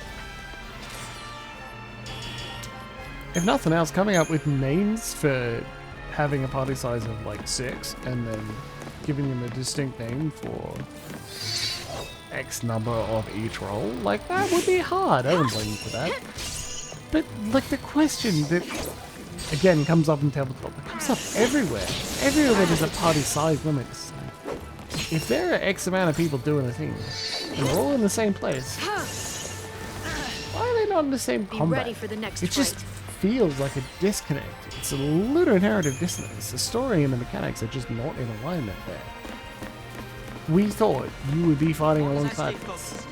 If nothing else, coming up with names for having a party size of like 6 and then giving them a distinct name for X number of each role, like that would be hard. I wouldn't blame you for that. But like the question that again comes up in tabletop, it comes up everywhere. Everywhere there's a party size limit. So if there are X amount of people doing a thing and they're all in the same place, why are they not in the same combat? Be ready for the next It just feels like a disconnect. It's a little narrative dissonance. The story and the mechanics are just not in alignment there. We thought you would be fighting alongside us.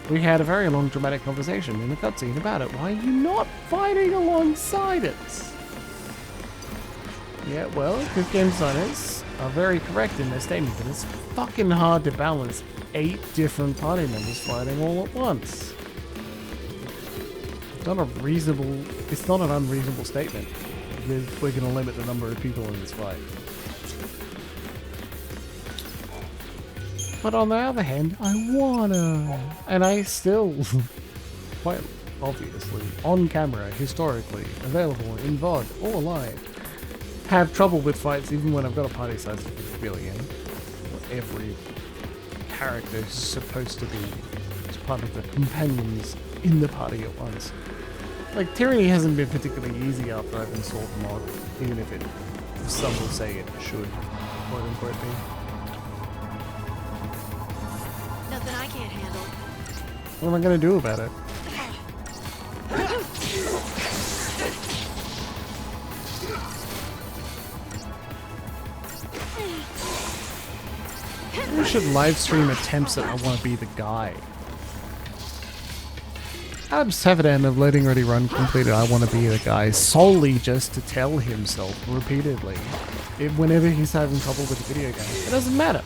We had a very long dramatic conversation in the cutscene about it. Why are you not fighting alongside us? Yeah, well, because game designers are very correct in their statement that it's fucking hard to balance 8 different party members fighting all at once. It's not an unreasonable statement. We're going to limit the number of people in this fight. But on the other hand, I wanna. And I still, quite obviously, on camera, historically, available in VOD or live, have trouble with fights even when I've got a party size of 50 billion. Every character is supposed to be as part of the companions in the party at once. Like, Tyranny hasn't been particularly easy after I've installed the mod, even if some will say it should, quote unquote, be. Nothing I can't handle. What am I going to do about it? We should live stream attempts that I want to be the guy. Adam's Tavadan of Loading Ready Run completed I want to be the guy solely just to tell himself repeatedly whenever he's having trouble with a video game. It doesn't matter.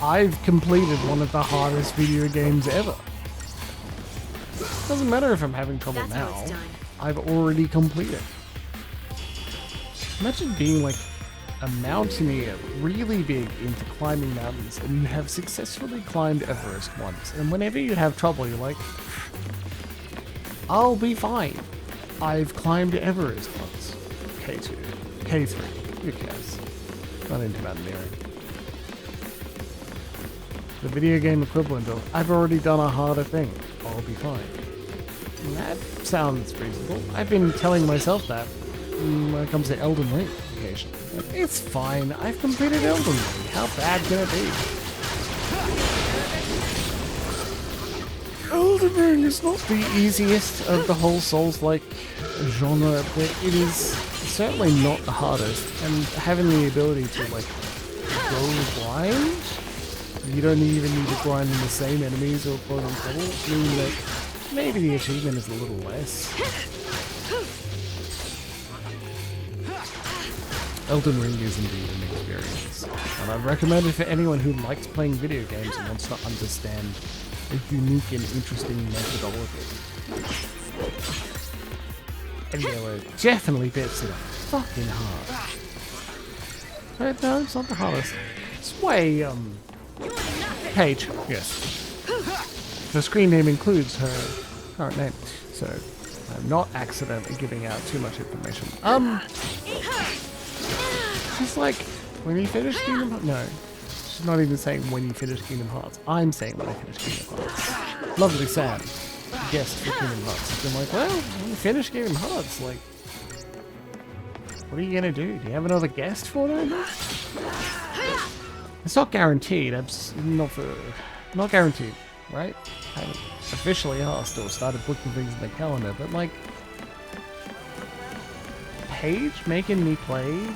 I've completed one of the hardest video games ever. Doesn't matter if I'm having trouble now. I've already completed. Imagine being like a mountaineer really big into climbing mountains and you have successfully climbed Everest once, and whenever you have trouble you're like, I'll be fine. I've climbed Everest once. K2. K3. Who cares? Not into mountaineering. The video game equivalent of, I've already done a harder thing. I'll be fine. And that sounds reasonable. I've been telling myself that when it comes to Elden Ring occasionally. It's fine. I've completed Elden Ring. How bad can it be? Elden Ring is not the easiest of the whole Souls-like genre, but it is certainly not the hardest. And having the ability to like go blind, you don't even need to grind in the same enemies or quote unquote, meaning that maybe the achievement is a little less. Elden Ring is indeed an experience, and I recommend it for anyone who likes playing video games and wants to understand a unique and interesting methodology. And there were definitely bits that are fucking hard. But no, it's not the hardest. It's way, Paige, yes. The screen name includes her current name, so I'm not accidentally giving out too much information. She's like, when you finish Kingdom Hearts, no. She's not even saying when you finish Kingdom Hearts. I'm saying when I finish Kingdom Hearts. Lovely Sam, guest for Kingdom Hearts. I'm like, well, when you finish Kingdom Hearts, like, what are you gonna do? Do you have another guest for them? It's not guaranteed. Not guaranteed. right? I haven't officially asked or started booking things in the calendar, but like, Paige making me play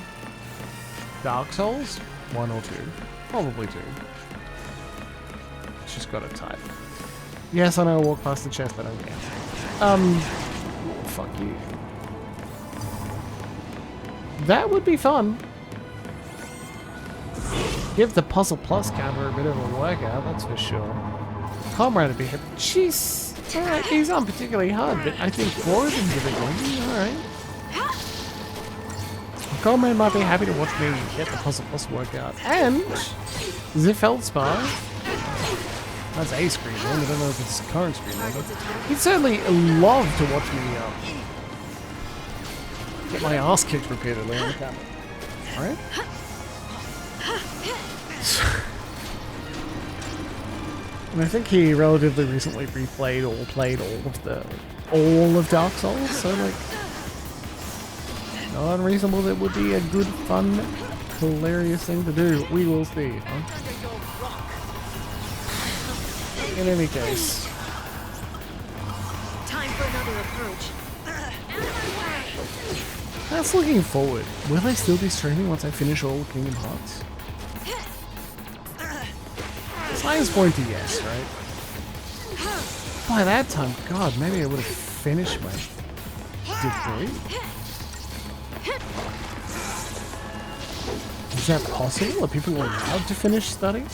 Dark Souls? 1 or 2. Probably 2. She's got to type. Yes, I know I walk past the chest, but I don't care. Fuck you. That would be fun. Give the Puzzle Plus counter a bit of a workout, that's for sure. Comrade would be happy. Jeez! Alright, these aren't particularly hard, but I think 4 of them are big ones. Alright. Comrade might be happy to watch me get the Puzzle Plus workout. And the Feldspar. That's a screen name, I don't know if it's a current screen name. He'd certainly love to watch me get my ass kicked repeatedly on the camera. Alright? And I think he relatively recently replayed or played all of Dark Souls, so like not unreasonable that would be a good, fun, hilarious thing to do. We will see, huh? In any case. Time for another approach. That's looking forward. Will I still be streaming once I finish all Kingdom Hearts? Science point to yes, right? By that time, God, maybe I would have finished my degree. Is that possible? Are people allowed to finish studying?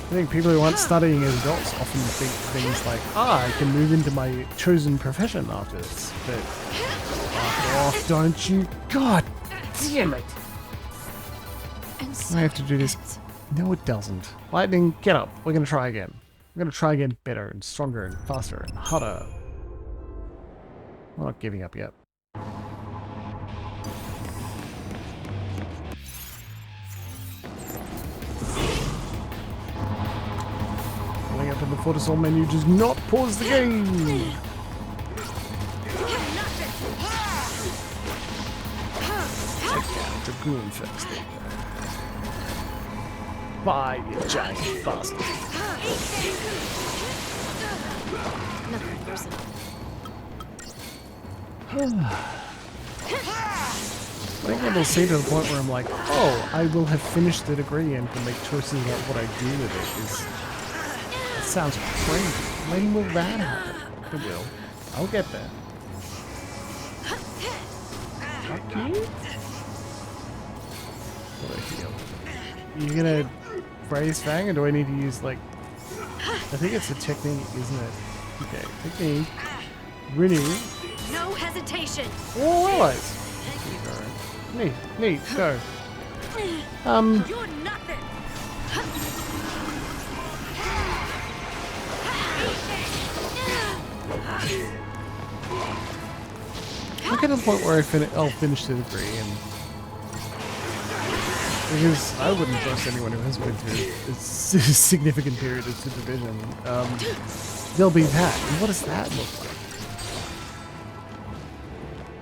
I think people who aren't studying as adults often think things like, I can move into my chosen profession after this. But, fuck off, don't you? God damn it! I have to do this. No, it doesn't. Lightning, get up. We're going to try again. We're going to try again better and stronger and faster and harder. We're not giving up yet. Going up in the Fortisol menu does not pause the game. Take down Dragoon first. Bye, you giant bastard. Nothing personal. I think it'll see to the point where I'm like, oh, I will have finished the degree and can make choices about what I do with it. It sounds crazy. When will that happen? It will. I'll get there. Fuck you? What do I feel? You gonna raise Fang, or do I need to use, like... I think it's a technique, isn't it? Okay, technique. Renew. No hesitation. All allies. Neat, go. You're nothing. I'll get to the point where I'll finish the degree, and because I wouldn't trust anyone who has been through a significant period of supervision. There'll be that. And what does that look like?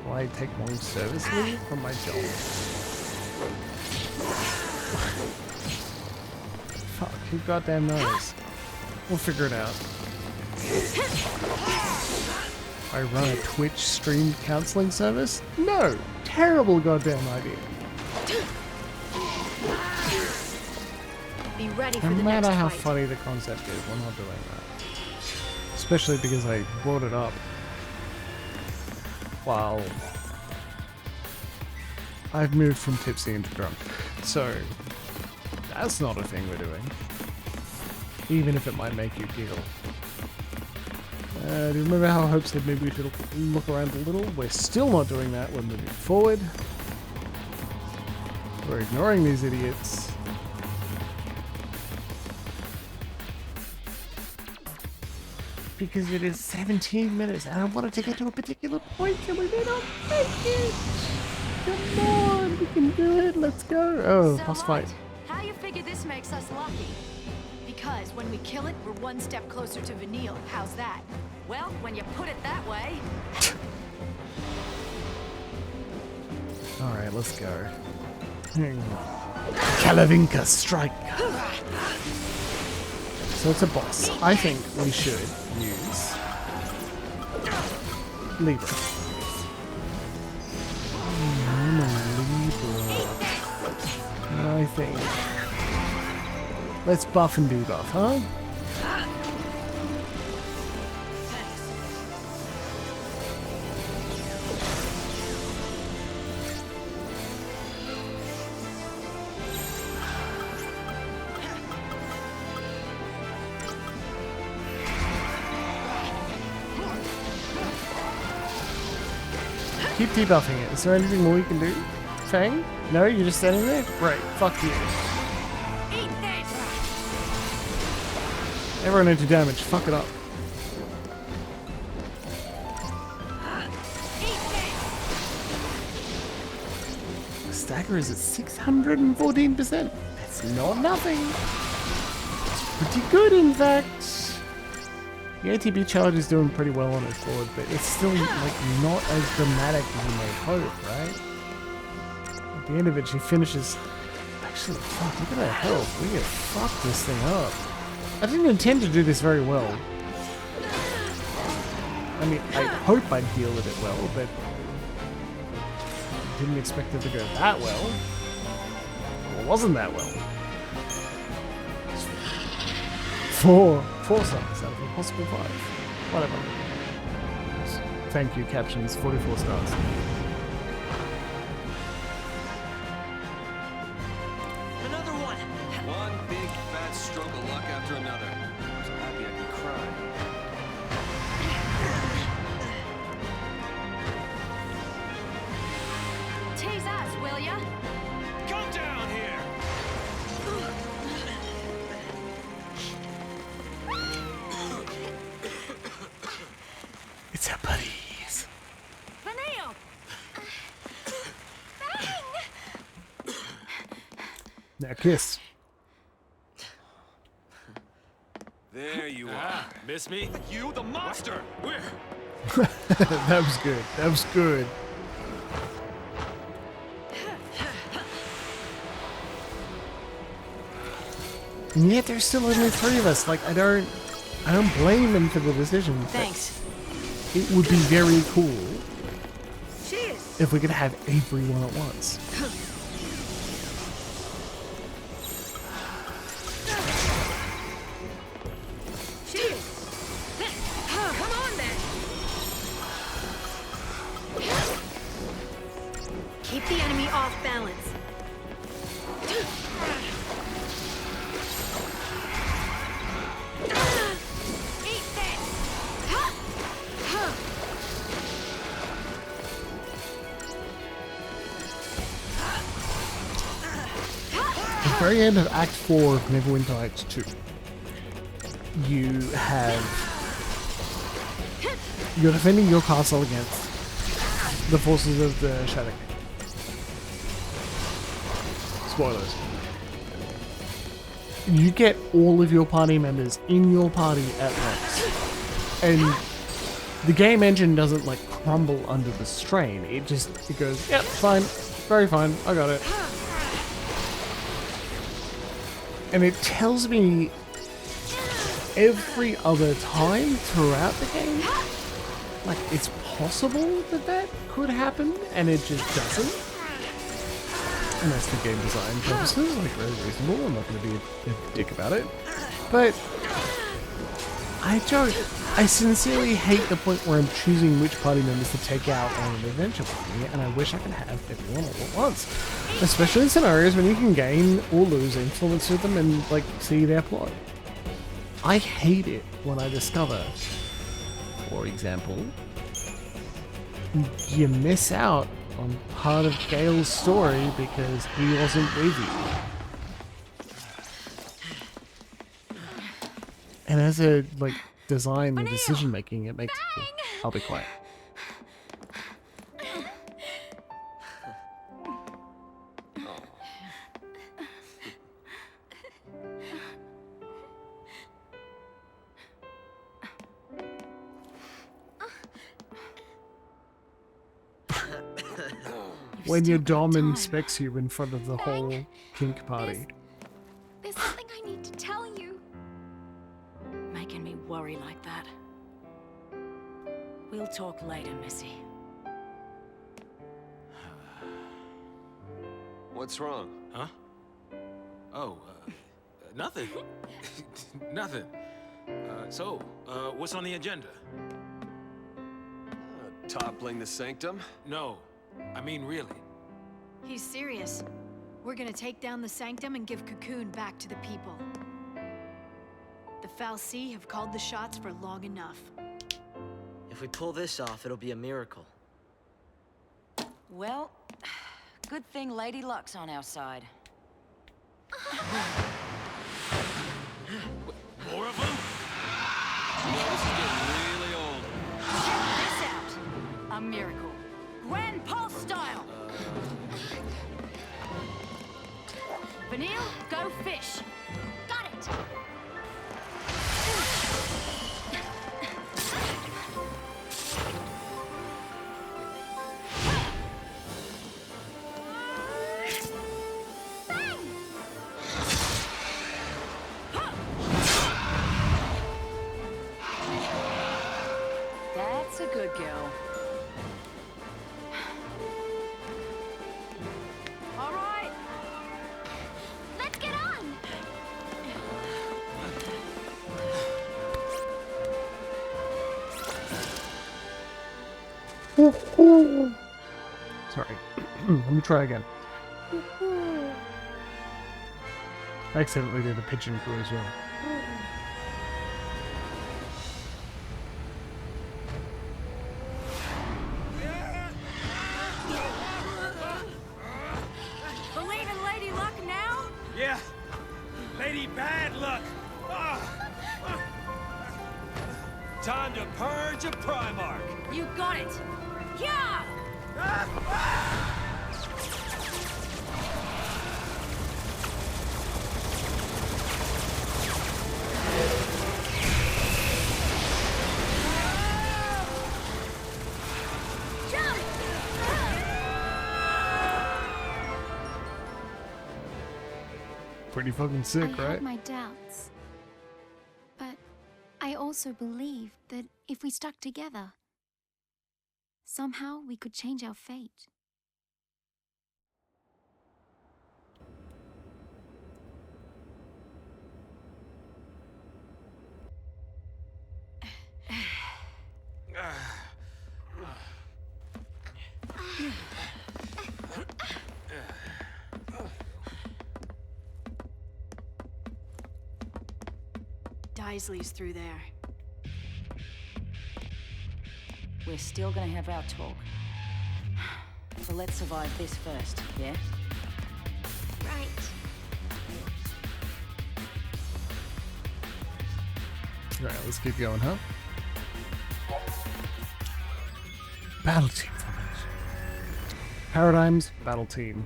Will I take long service leave from my job? Fuck, who goddamn knows? We'll figure it out. I run a Twitch streamed counseling service? No! Terrible goddamn idea. Be ready for No the matter next how fight. funny the concept is, we're not doing that. Especially because I brought it up while I've moved from tipsy into drunk. So, that's not a thing we're doing. Even if it might make you giggle. Do you remember how Hope said maybe we should look around a little? We're still not doing that. We're moving forward. We're ignoring these idiots. Because it is 17 minutes and I wanted to get to a particular point and we may not make it! Come on, we can do it, let's go! Oh, boss fight. How you figure this makes us lucky? Because when we kill it, we're one step closer to Vanille. How's that? Well, when you put it that way... Alright, let's go. Hang on. Kalavinka strike. So it's a boss. I think we should use Libra. Libra. I think. Let's buff and debuff, huh? Keep debuffing it. Is there anything more you can do? Fang? No? You're just standing there? Right. Fuck you. Everyone into damage. Fuck it up. Stagger is at 614%. That's not nothing. It's pretty good, in fact. The ATB charge is doing pretty well on its board, but it's still like not as dramatic as you may hope, right? At the end of it, she finishes. Actually, fuck! Look at her health. We could fuck this thing up. I didn't intend to do this very well. I mean, I hope I'd deal with it well, but didn't expect it to go that well. Or it wasn't that well. Four stars out of a possible 5. Whatever. Thank you, captions. 44 stars. Another one! One big fat stroke of luck after another. I'm so happy I can cry. Tease us, will ya? Come down here! It's our buddies. Vanille! Now kiss. There you are. Miss me? You, the monster! Where? That was good. That was good. And yet there's still only 3 of us. Like I don't blame them for the decision. Thanks. It would be very cool Cheers! if we could have everyone at once. Cheers! Come on then! Keep the enemy off balance. Eat this! At the very end of Act 4 of Neverwinter Nights 2, you're defending your castle against the forces of the Shadow King. Spoilers. You get all of your party members in your party at once. And the game engine doesn't like crumble under the strain. It goes, yep, fine, very fine, I got it. And it tells me every other time throughout the game, like it's possible that could happen, and it just doesn't. And that's for game design purposes, like very reasonable. I'm not going to be a dick about it. But I sincerely hate the point where I'm choosing which party members to take out on an adventure with me, and I wish I could have everyone all at once. Especially in scenarios when you can gain or lose influence with them and like see their plot. I hate it when I discover, for example, you miss out on part of Gale's story because he wasn't with you. And as a like design and decision making, it makes I'll be quiet. when your dom inspects you in front of the whole kink party. There's something I need to tell you. Making me worry like that. We'll talk later, Missy. What's wrong? Huh? Oh, nothing. Nothing. So, what's on the agenda? Toppling the sanctum? No, I mean really. He's serious. We're gonna take down the sanctum and give Cocoon back to the people. The Fal'Cie have called the shots for long enough. If we pull this off, it'll be a miracle. Well, good thing Lady Luck's on our side. More of them? This is getting really old. Check this out! A miracle. Grand Pulse style! Vanille, go fish! Got it! That's a good girl. All right! Let's get on! Sorry. Let me try again. I accidentally did a pigeon crew as well. Believe in Lady Luck now? Yeah. Lady Bad Luck. Time to purge a Primarch. You got it! Yeah! Pretty fucking sick, I right? had my doubts. But I also believed that if we stuck together, somehow we could change our fate. Isley's through there. We're still gonna have our talk. So let's survive this first, yeah? Right. Alright, let's keep going, huh? Battle team formation. Paradigms, battle team.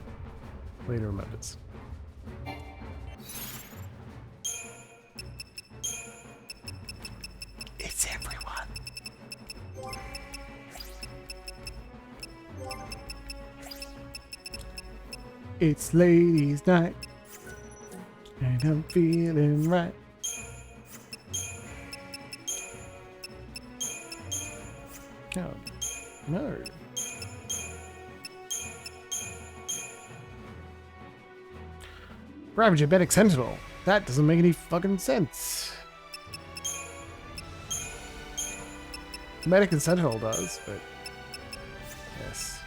Later members. It's everyone. It's ladies' night, and I'm feeling right. Oh, no. Ravager Medic Sentinel. That doesn't make any fucking sense. Medic and Sentinel does, but yes.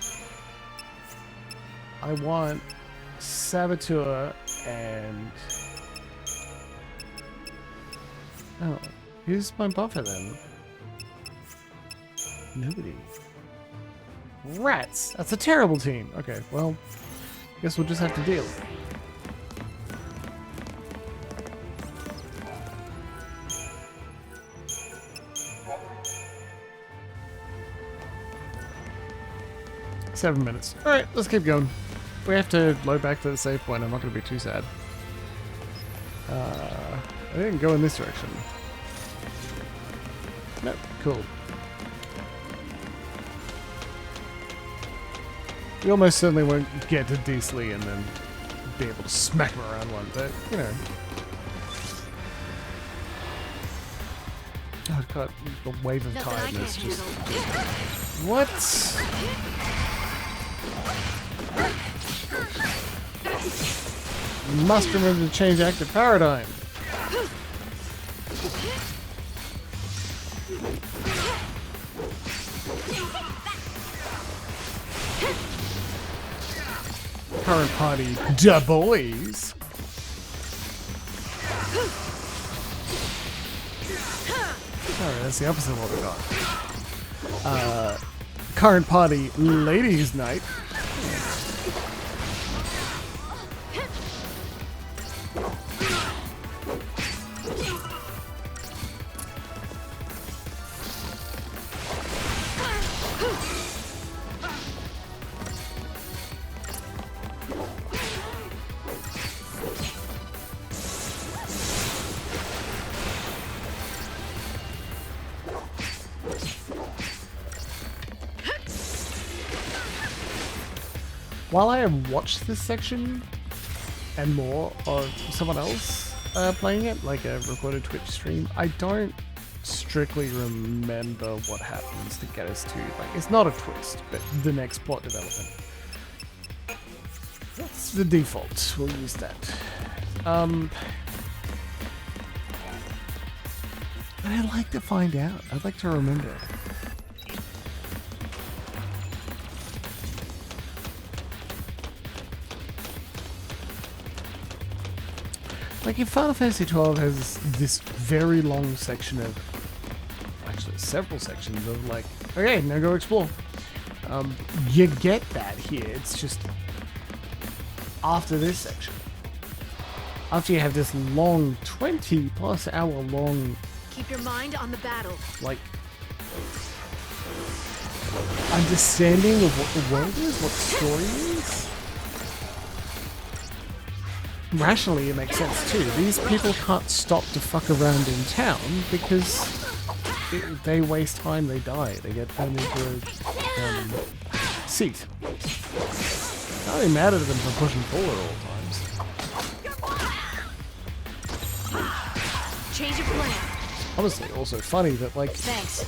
I want Saboteur and... Oh, who's my buffer then? Nobody. Rats! That's a terrible team. Okay, well, guess we'll just have to deal with it. Seven minutes. Alright, let's keep going. We have to load back to the save point. I'm not going to be too sad. I didn't go in this direction. Nope, cool. We almost certainly won't get to Deasley and then be able to smack him around one, but, you know. Oh god, the wave of tiredness just... What? Must remember to change active paradigm. Current party, da boys. Sorry, that's the opposite of what we got. Current party, ladies' night. While I have watched this section and more of someone else playing it, like a recorded Twitch stream, I don't strictly remember what happens to get us to, like, it's not a twist, but the next plot development. That's the default, we'll use that. But I'd like to find out, I'd like to remember. Like, if Final Fantasy XII has this very long section of, actually several sections of like, okay, now go explore. You get that here, it's just after this section. After you have this long 20+ hour long... Keep your mind on the battle. Like, understanding of what the world is, what the story is. Rationally, it makes sense too. These people can't stop to fuck around in town because they waste time, they die, they get turned into a seat. Can't be mad at them for pushing forward at all times. Change of plan. Honestly, also funny that, like, Thanks.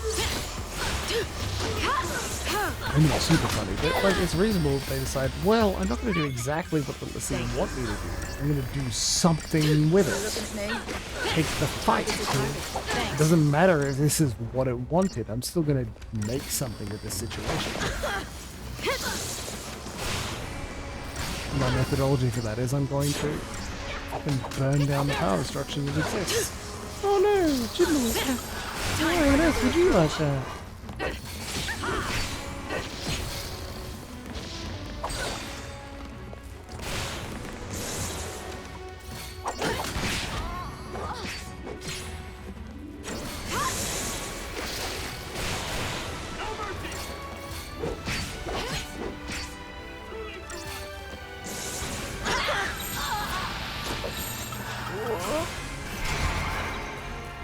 maybe not super funny, but like it's reasonable if they decide, well, I'm not going to do exactly what the scene want me to do. I'm going to do something with it. Take the fight. It doesn't matter if this is what it wanted. I'm still going to make something of this situation. My methodology for that is I'm going to fucking burn down the power structure that exists. Oh no, Jimbles! Why on earth would you like that?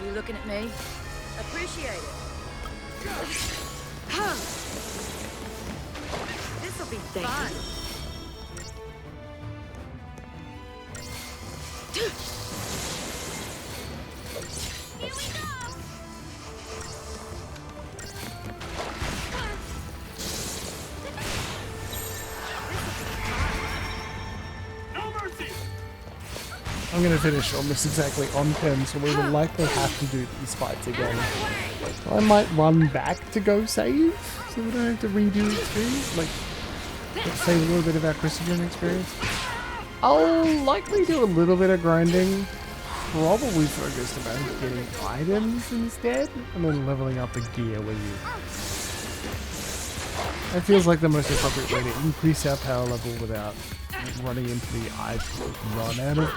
You looking at me? Appreciate it. This'll be fun. Here we go! I'm going to finish almost exactly on 10, so we will likely have to do these fights again. I might run back to go save, so we don't have to redo the experience. Like, let's save a little bit of our Christian experience. I'll likely do a little bit of grinding, probably focused around getting items instead, and then leveling up the gear with you. That feels like the most appropriate way to increase our power level without running into the I've run out of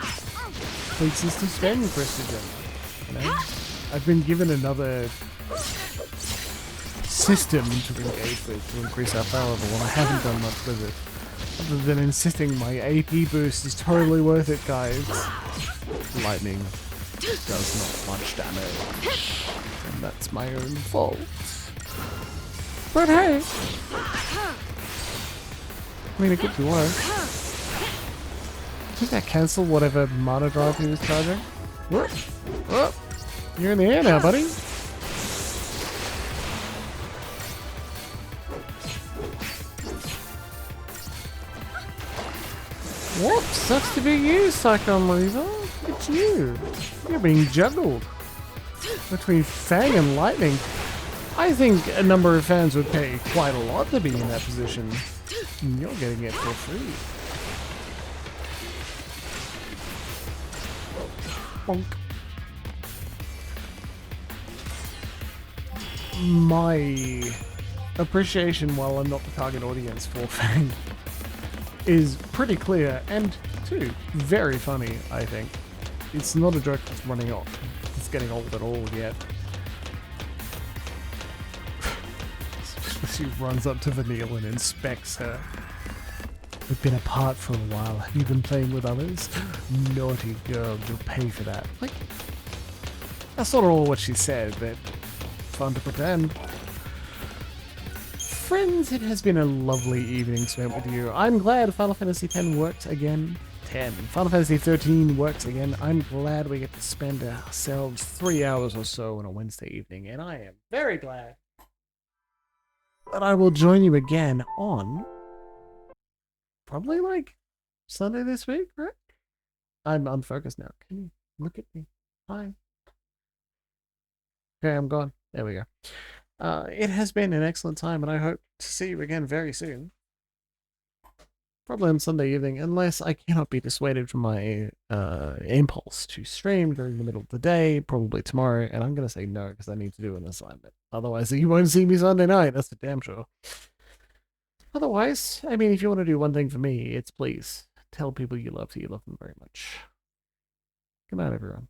places to spend Christian. You know? I've been given another system to engage with to increase our power level, and I haven't done much with it. Other than insisting my AP boost is totally worth it, guys. Lightning does not much damage, and that's my own fault. But hey! I mean, it could be worse. I think that cancelled whatever mana drive he was charging. Whoop! Whoop! You're in the air now, buddy. What? Sucks to be you, Psychon Reaver. It's you. You're being juggled between Fang and Lightning. I think a number of fans would pay quite a lot to be in that position. And you're getting it for free. Bonk. My appreciation, while I'm not the target audience for Fang, is pretty clear and, too, very funny, I think. It's not a joke that's running off. It's getting old at all yet. She runs up to Vanille and inspects her. We've been apart for a while. Have you been playing with others? Naughty girl, you'll pay for that. Like, that's not all what she said, but fun to pretend. Friends, it has been a lovely evening spent with you. I'm glad Final Fantasy X works again. Final Fantasy XIII works again. I'm glad we get to spend ourselves 3 hours or so on a Wednesday evening, and I am very glad that I will join you again on probably like Sunday this week, right? I'm unfocused now. Can you look at me? Hi. Okay, I'm gone. There we go. It has been an excellent time, and I hope to see you again very soon. Probably on Sunday evening, unless I cannot be dissuaded from my impulse to stream during the middle of the day, probably tomorrow, and I'm going to say no because I need to do an assignment. Otherwise, you won't see me Sunday night, that's for damn sure. Otherwise, I mean, if you want to do one thing for me, it's please tell people you love them very much. Good night, everyone.